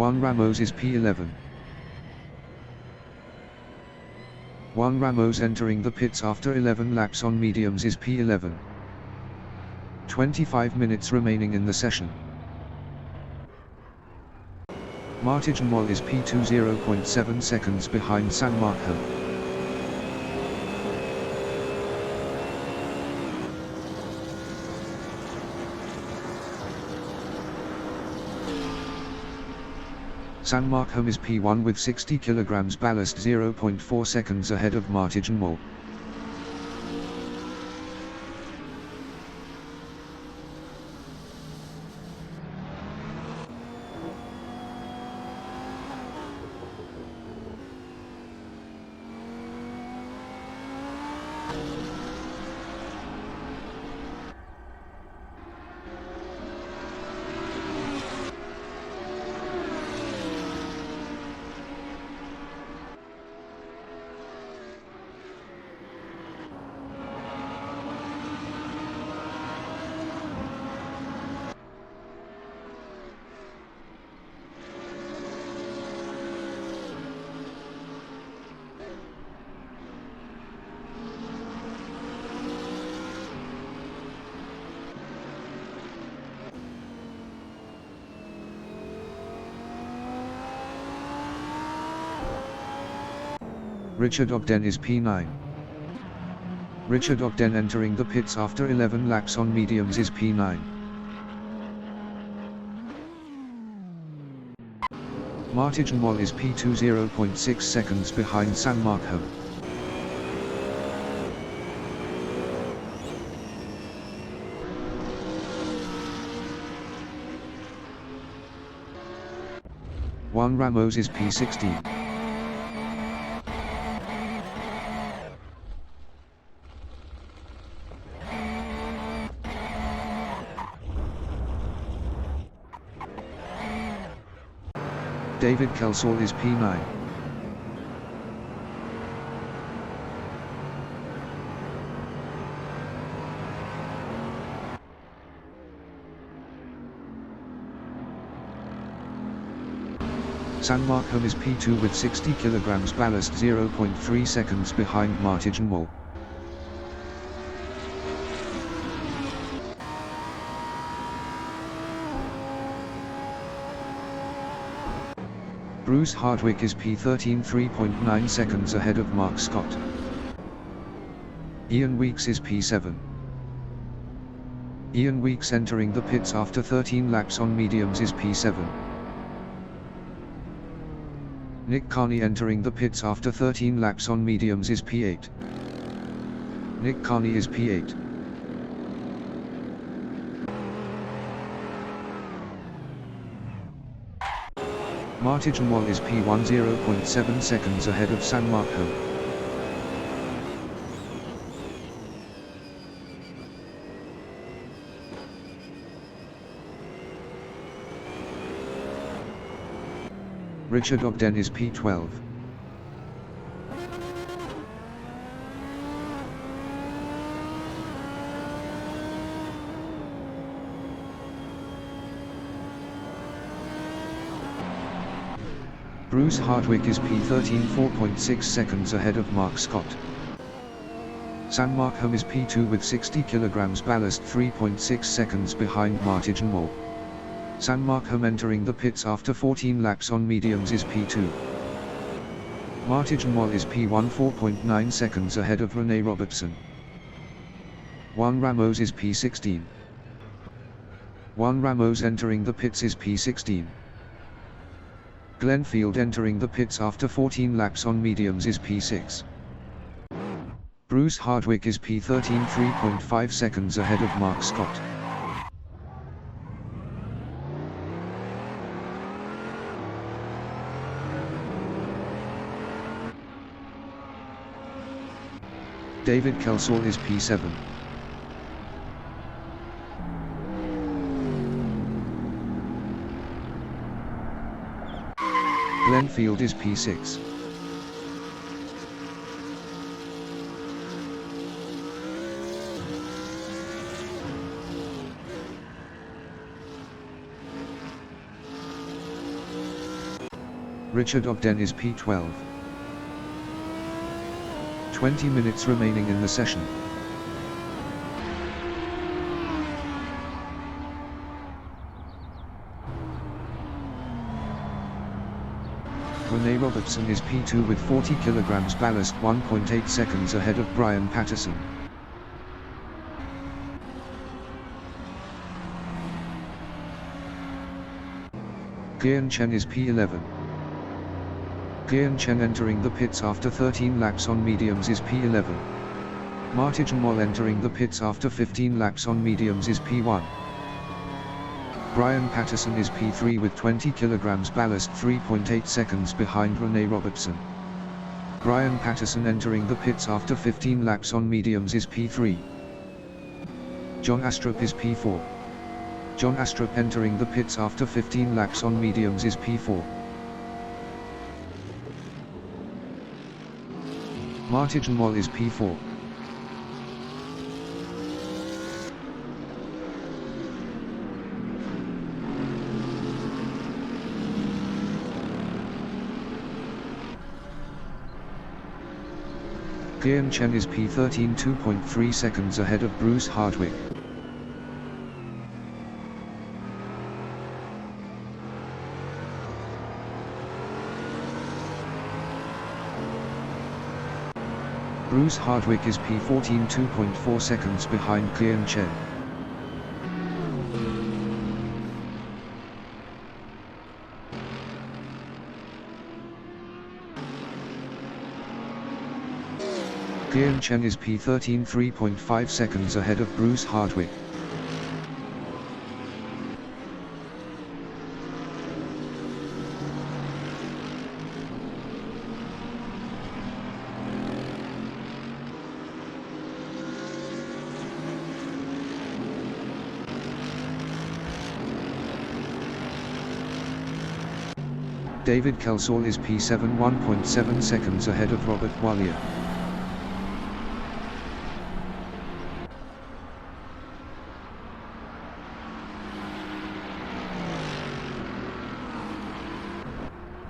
[SPEAKER 1] Juan Ramos is P11. Juan Ramos entering the pits after 11 laps on mediums is P11. 25 minutes remaining in the session. Martijn Mol is P2 0.7 seconds behind San Marco. San Marcom is P1 with 60 kg ballast 0.4 seconds ahead of Martijn Mol. Richard Ogden is P9. Richard Ogden entering the pits after 11 laps on mediums is P9. Martijn Mol is P2 0.6 seconds behind San Marco. Juan Ramos is P16. David Kelsall is P9. San Marcom is P2 with 60 kg ballast 0.3 seconds behind Martijn Mol. Bruce Hardwick is P13 3.9 seconds ahead of Mark Scott. Ian Weeks is P7. Ian Weeks entering the pits after 13 laps on mediums is P7. Nick Carney entering the pits after 13 laps on mediums is P8. Nick Carney is P8. Martijn Mol is P1 0.7 seconds ahead of San Marco. Richard Ogden is P12. Bruce Hardwick is P13 4.6 seconds ahead of Mark Scott. San Markham is P2 with 60 kg ballast 3.6 seconds behind Martin Moore. San Markham entering the pits after 14 laps on mediums is P2. Martin Moore is P1 4.9 seconds ahead of Rene Robertson. Juan Ramos is P16. Juan Ramos entering the pits is P16. Glenfield entering the pits after 14 laps on mediums is P6. Bruce Hardwick is P13 3.5 seconds ahead of Mark Scott. David Kelsall is P7. Glenfield is P6. Richard Ogden is P12. 20 minutes remaining in the session. Rene Robertson is P2 with 40 kg ballast 1.8 seconds ahead of Brian Patterson. Guian Chen is P11. Guian Chen entering the pits after 13 laps on mediums is P11. Martin Moll entering the pits after 15 laps on mediums is P1. Brian Patterson is P3 with 20 kg ballast 3.8 seconds behind Rene Robertson. Brian Patterson entering the pits after 15 laps on mediums is P3. John Astrup is P4. John Astrup entering the pits after 15 laps on mediums is P4. Martin Moll is P4. Guian Chen is P13 2.3 seconds ahead of Bruce Hardwick. Bruce Hardwick is P14 2.4 seconds behind Guian Chen. Guian Chen is P13 3.5 seconds ahead of Bruce Hardwick. David Kelsall is P7 1.7 seconds ahead of Robert Wallier.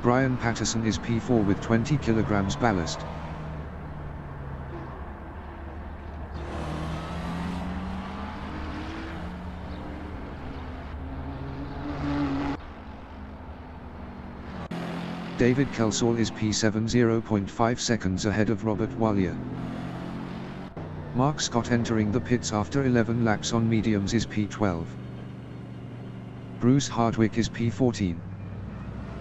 [SPEAKER 1] Brian Patterson is P4 with 20 kg ballast. David Kelsall is P7 0.5 seconds ahead of Robert Wallier. Mark Scott entering the pits after 11 laps on mediums is P12. Bruce Hardwick is P14.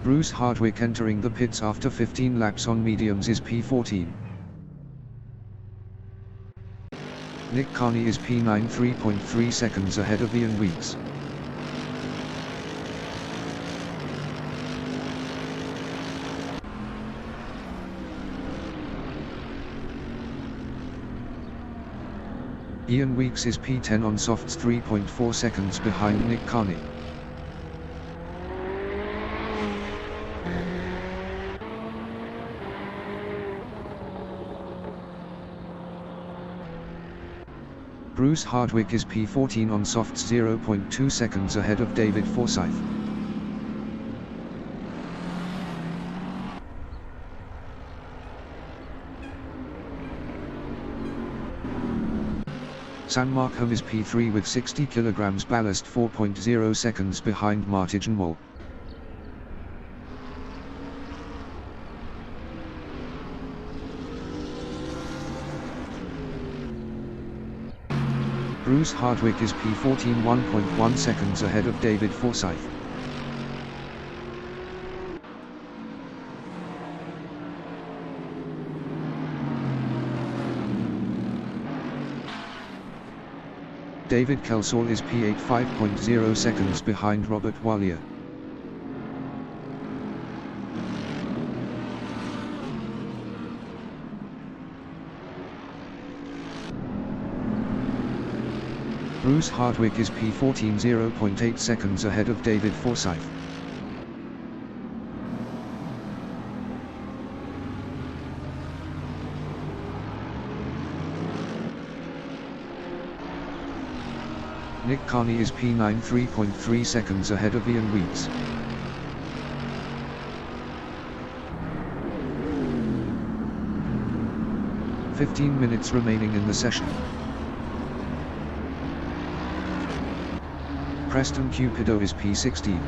[SPEAKER 1] Bruce Hardwick entering the pits after 15 laps on mediums is P14. Nick Carney is P9 3.3 seconds ahead of Ian Weeks. Ian Weeks is P10 on softs 3.4 seconds behind Nick Carney. Bruce Hardwick is P14 on softs 0.2 seconds ahead of David Forsyth. San Marcom is P3 with 60 kg ballast, 4.0 seconds behind Martigan. Bruce Hardwick is P14, 1.1 seconds ahead of David Forsyth. David Kelsall is P8, 5.0 seconds behind Robert Wallier. Bruce Hardwick is P14, 0.8 seconds ahead of David Forsyth. Nick Carney is P9, 3.3 seconds ahead of Ian Weeks. "15 minutes remaining in the session. Preston Cupido is P16.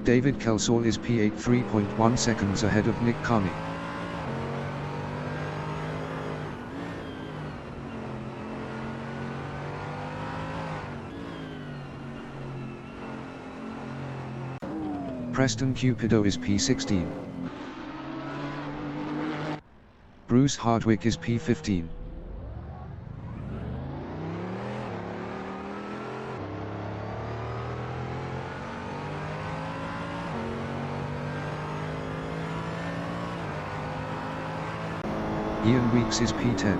[SPEAKER 1] David Kelsall is P8, 3.1 seconds ahead of Nick Carney. Preston Cupido is P16. Bruce Hardwick is P15. Ian Weeks is P10.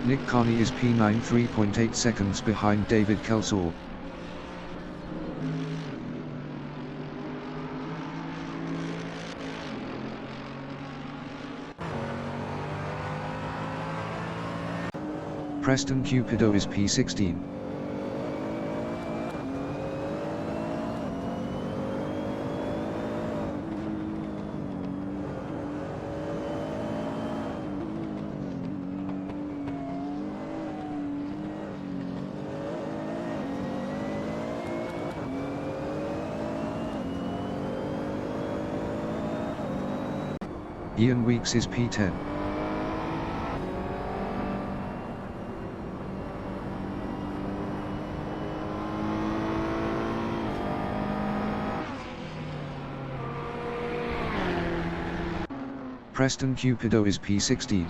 [SPEAKER 1] Nick Carney is P9, 3.8 seconds behind David Kelsall. Preston Cupido is P16. Ian Weeks is P10. Preston Cupido is P16.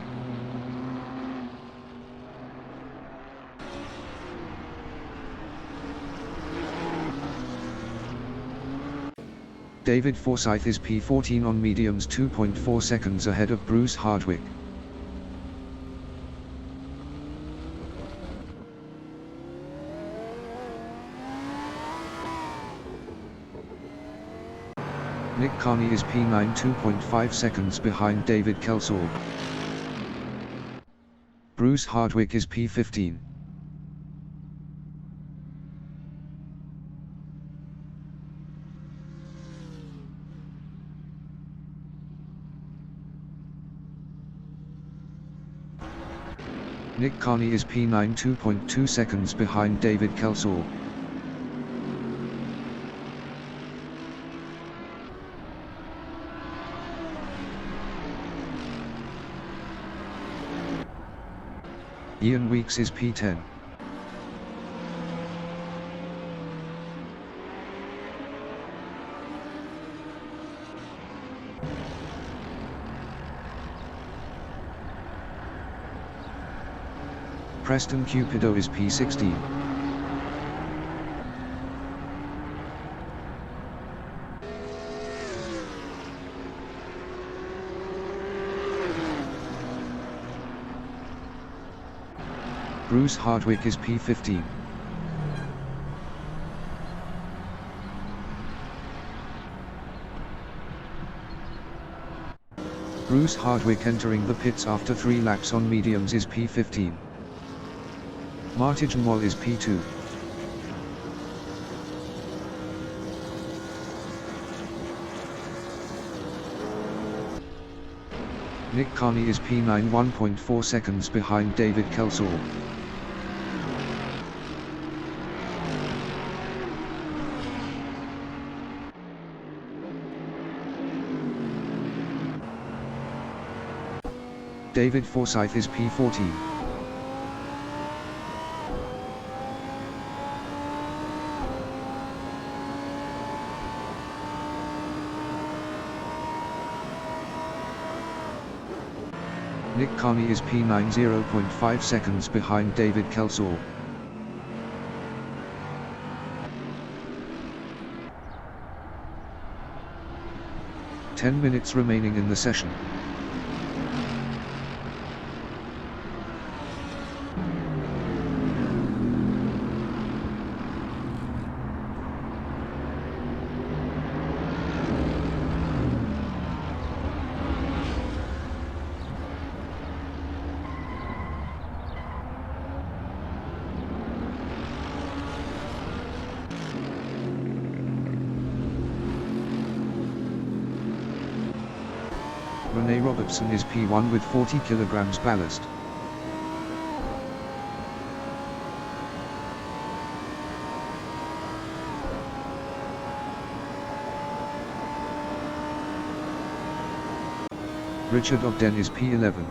[SPEAKER 1] David Forsyth is P14 on mediums, 2.4 seconds ahead of Bruce Hardwick. Nick Carney is P9, 2.5 seconds behind David Kelsall. Bruce Hardwick is P15. Nick Carney is P9, 2.2 seconds behind David Kelsall. Ian Weeks is P10. Preston Cupido is P16. Bruce Hardwick is P15. Bruce Hardwick entering the pits after 3 laps on mediums is P15. Martin Moll is P2. Nick Carney is P9, 1.4 seconds behind David Kelsall. David Forsyth is P14. Nick Carney is P9, 0.5 seconds behind David Kelsall. Ten minutes remaining in the session. Rene Robertson is P1 with 40 kg ballast. Richard Ogden is P11.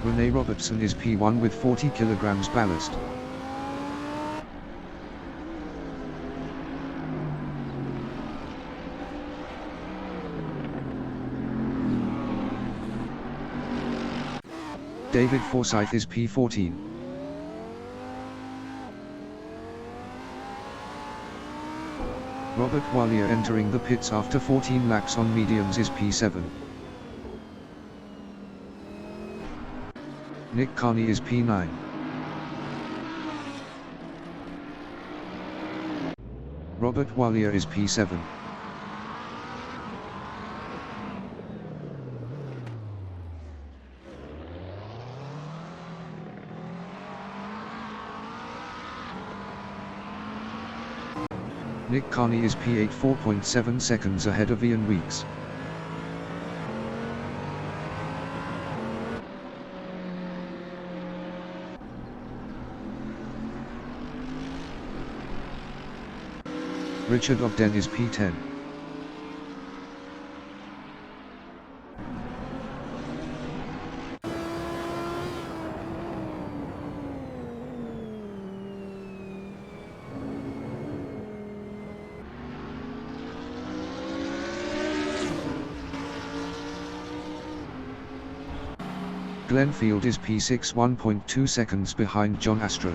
[SPEAKER 1] Rene Robertson is P1 with 40 kg ballast. David Forsyth is P14. Robert Wallier entering the pits after 14 laps on mediums is P7. Nick Carney is P9. Robert Wallier is P7. Nick Carney is P8, 4.7 seconds ahead of Ian Weeks. Richard Ogden is P10. Glenn Field is P6, 1.2 seconds behind John Astro.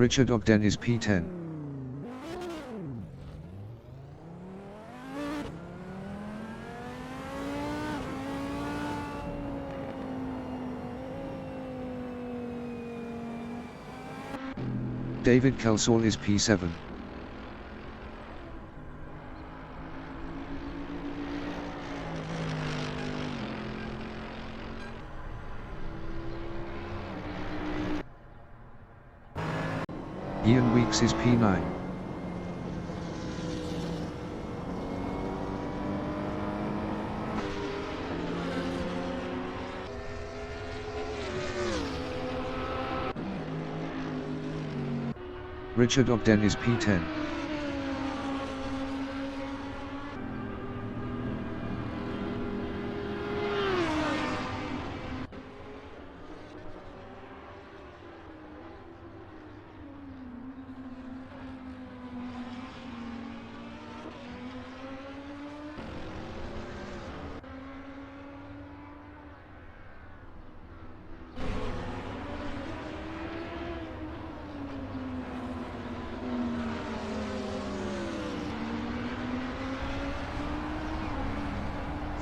[SPEAKER 1] Richard Ogden is P10. David Kelsall is P7. Ian Weeks is P9. Richard Ogden is P10.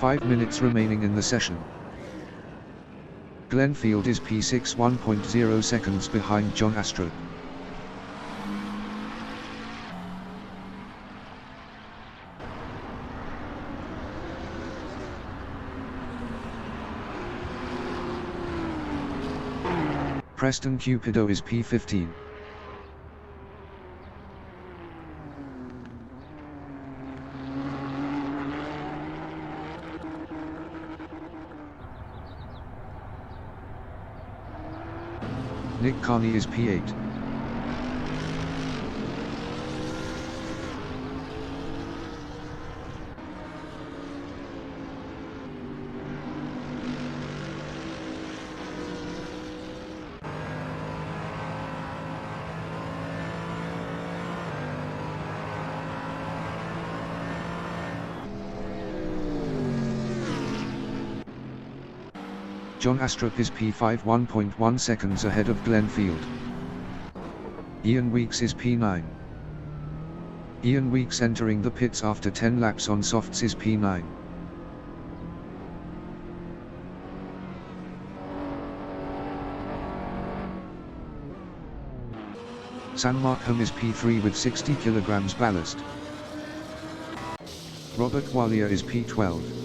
[SPEAKER 1] Five minutes remaining in the session. Glenfield is P6, 1.0 seconds behind John Astrup. Preston Cupido is P15. Nick Carney is P8. John Astrup is P5, 1.1 seconds ahead of Glenfield. Ian Weeks is P9. Ian Weeks entering the pits after 10 laps on softs is P9. San Markham is P3 with 60 kilograms ballast. Robert Wallier is P12.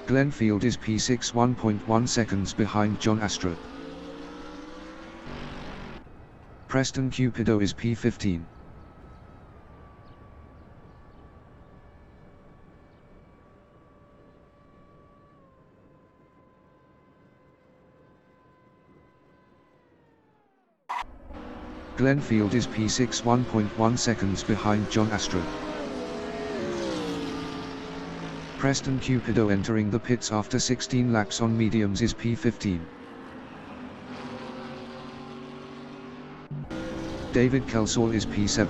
[SPEAKER 1] Glenfield is P6, 1.1 seconds behind John Astrup. Preston Cupido is P15. Glenfield is P6, 1.1 seconds behind John Astrup. Preston Cupido entering the pits after 16 laps on mediums is P15. David Kelsall is P7.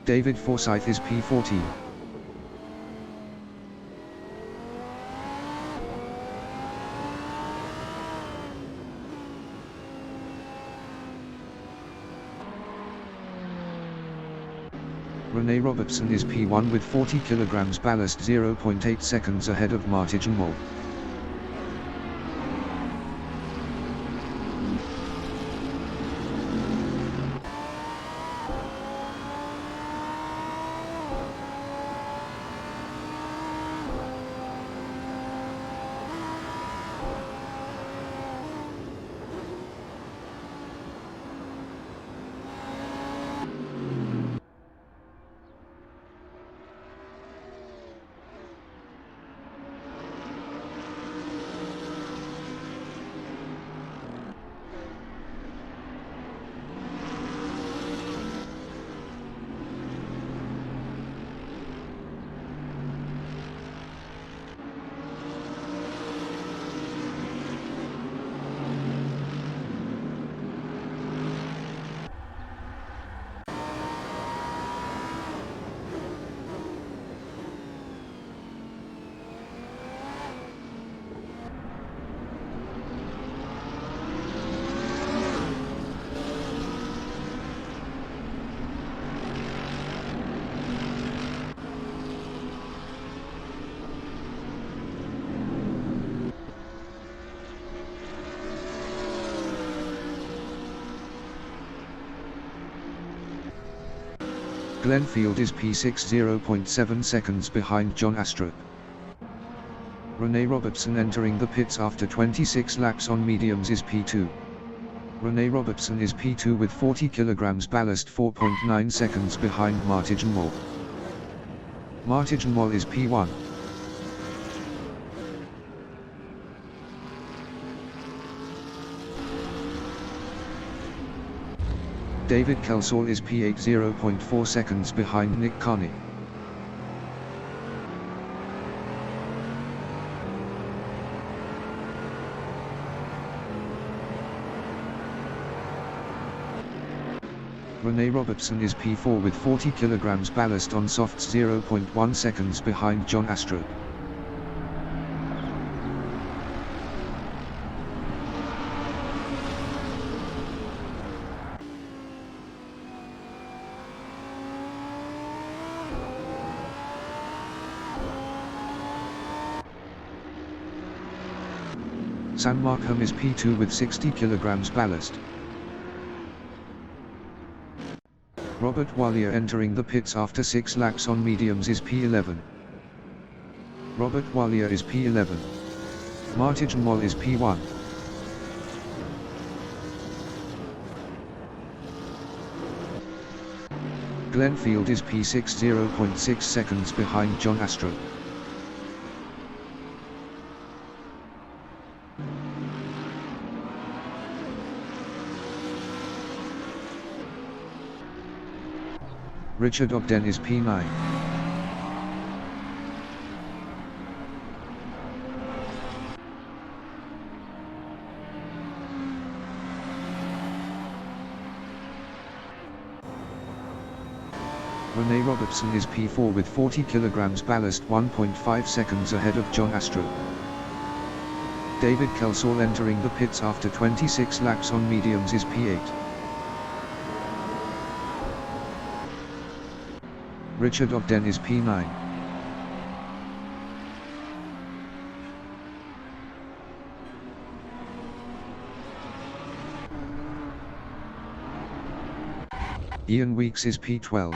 [SPEAKER 1] David Forsyth is P14. Rene Robertson is P1 with 40 kilograms ballast, 0.8 seconds ahead of Martin Moll. Glenfield is P6 0.7 seconds behind John Astrup. Rene Robertson entering the pits after 26 laps on mediums is P2. Rene Robertson is P2 with 40 kg ballast 4.9 seconds behind Martijn Mol. Martijn Mol is P1. David Kelsall is P8 0.4 seconds behind Nick Carney. Rene Robertson is P4 with 40 kg ballast on softs 0.1 seconds behind John Astrup. San Markham is P2 with 60 kg ballast. Robert Wallier entering the pits after 6 laps on mediums is P11. Robert Wallier is P11. Martijn Mol is P1. Glenfield is P6 0.6 seconds behind John Astrup. Richard Ogden is P9. Rene Robertson is P4 with 40 kg ballast 1.5 seconds ahead of John Astrup. David Kelsall entering the pits after 26 laps on mediums is P8. Richard Ogden is P9. Ian Weeks is P12.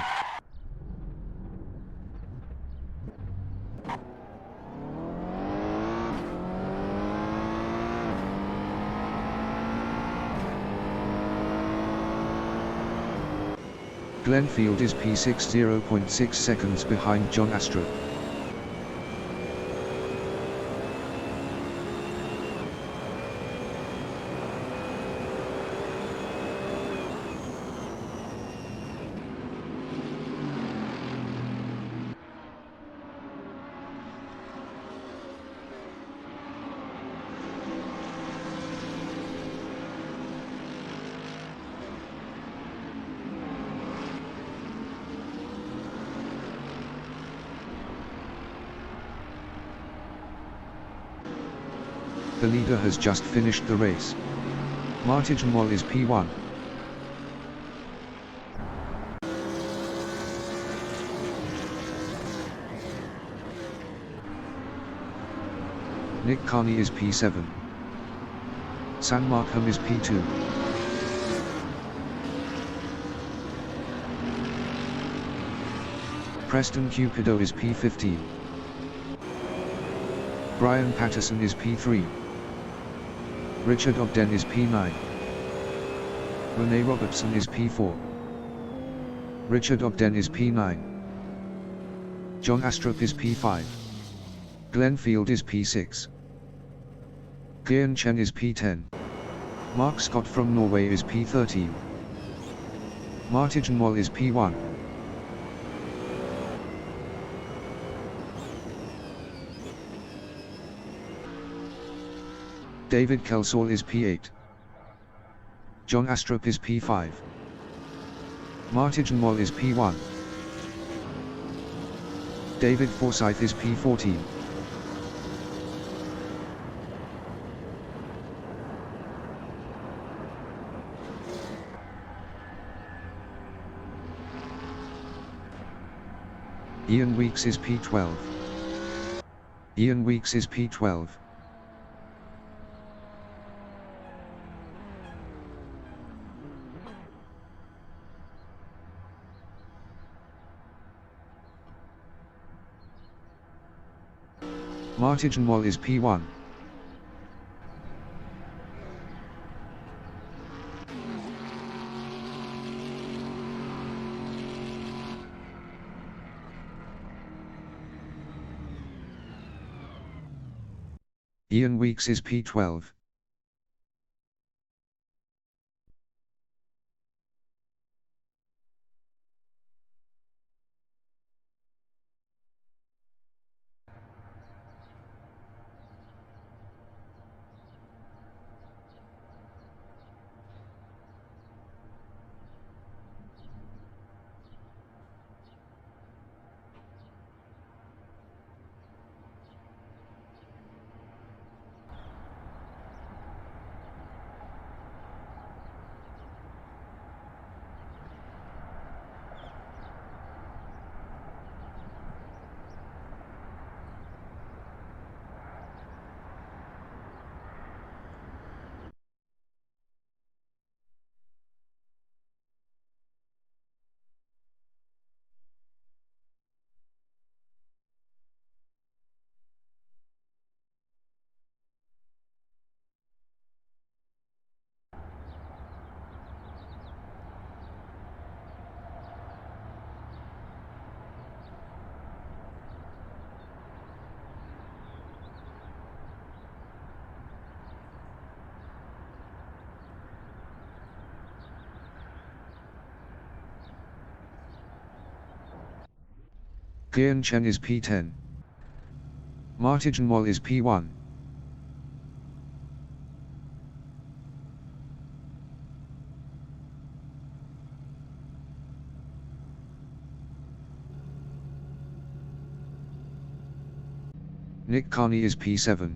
[SPEAKER 1] Glenfield is P6 0.6 seconds behind John Astrup. The leader has just finished the race. Martijn Mol is P1. Nick Carney is P7. San Markham is P2. Preston Cupido is P15. Brian Patterson is P3. Richard Ogden is P9. Rene Robertson is P4. Richard Ogden is P9. John Astrup is P5. Glenfield is P6. Kian Chen is P10. Mark Scott from Norway is P13. Martijn Mol is P1. David Kelsall is P8. John Astrup is P5. Martijn Mol is P1. David Forsyth is P14. Ian Weeks is P12. Ian Weeks is P12. Martigenwall is P1. Ian Weeks is P12. Gian Chen is P10. Martigenwall is P1. Nick Carney is P7.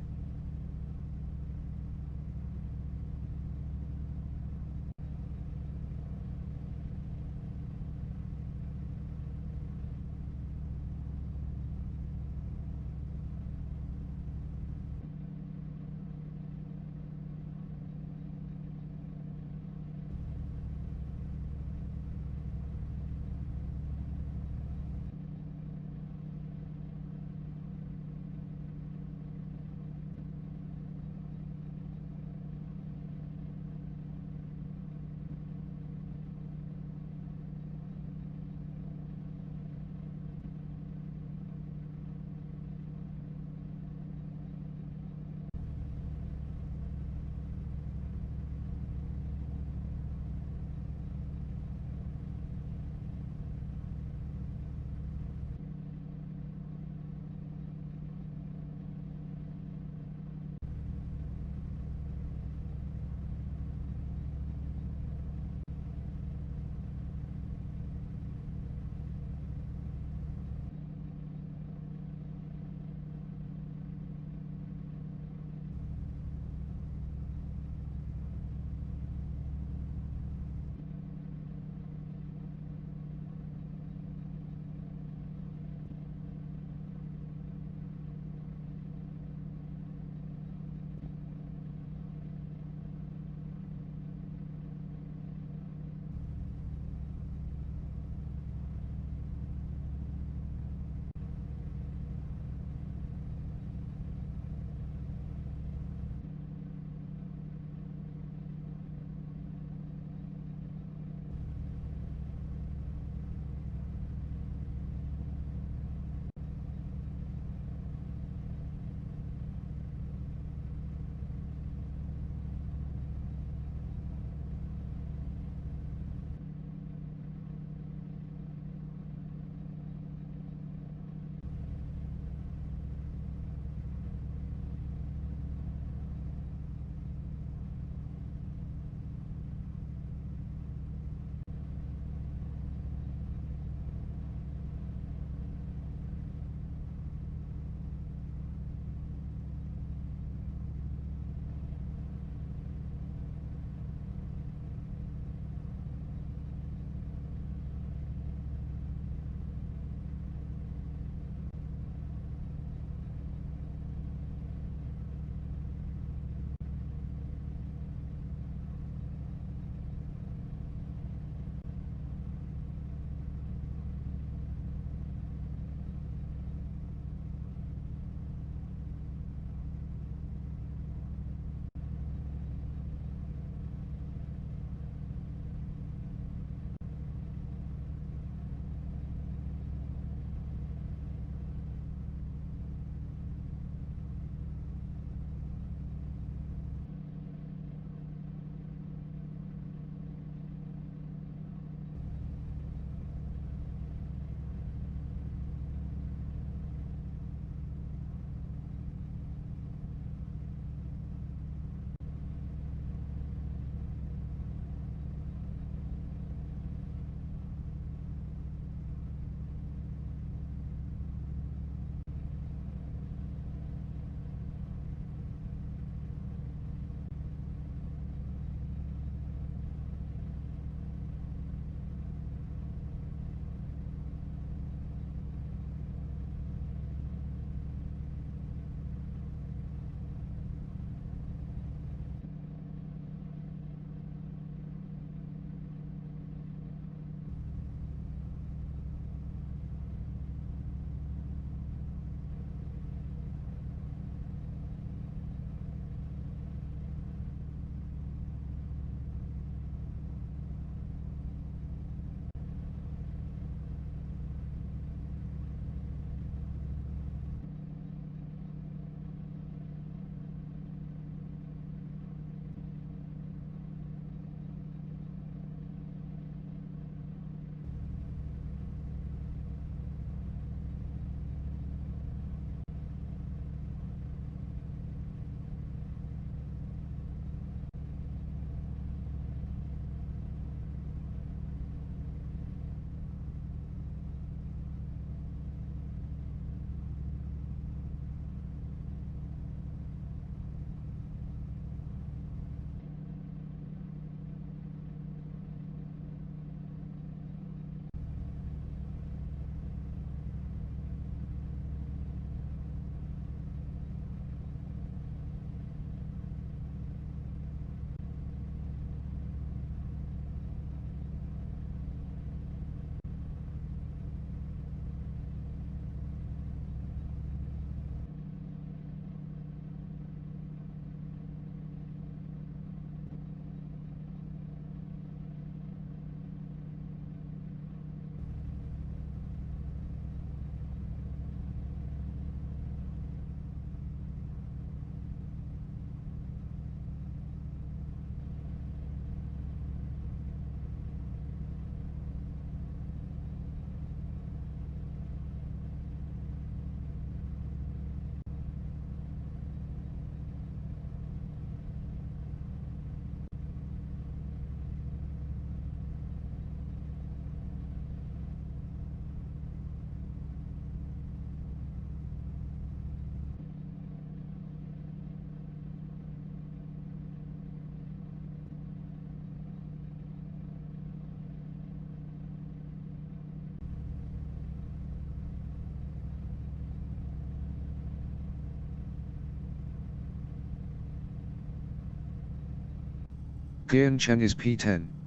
[SPEAKER 1] Qian Chen is P10.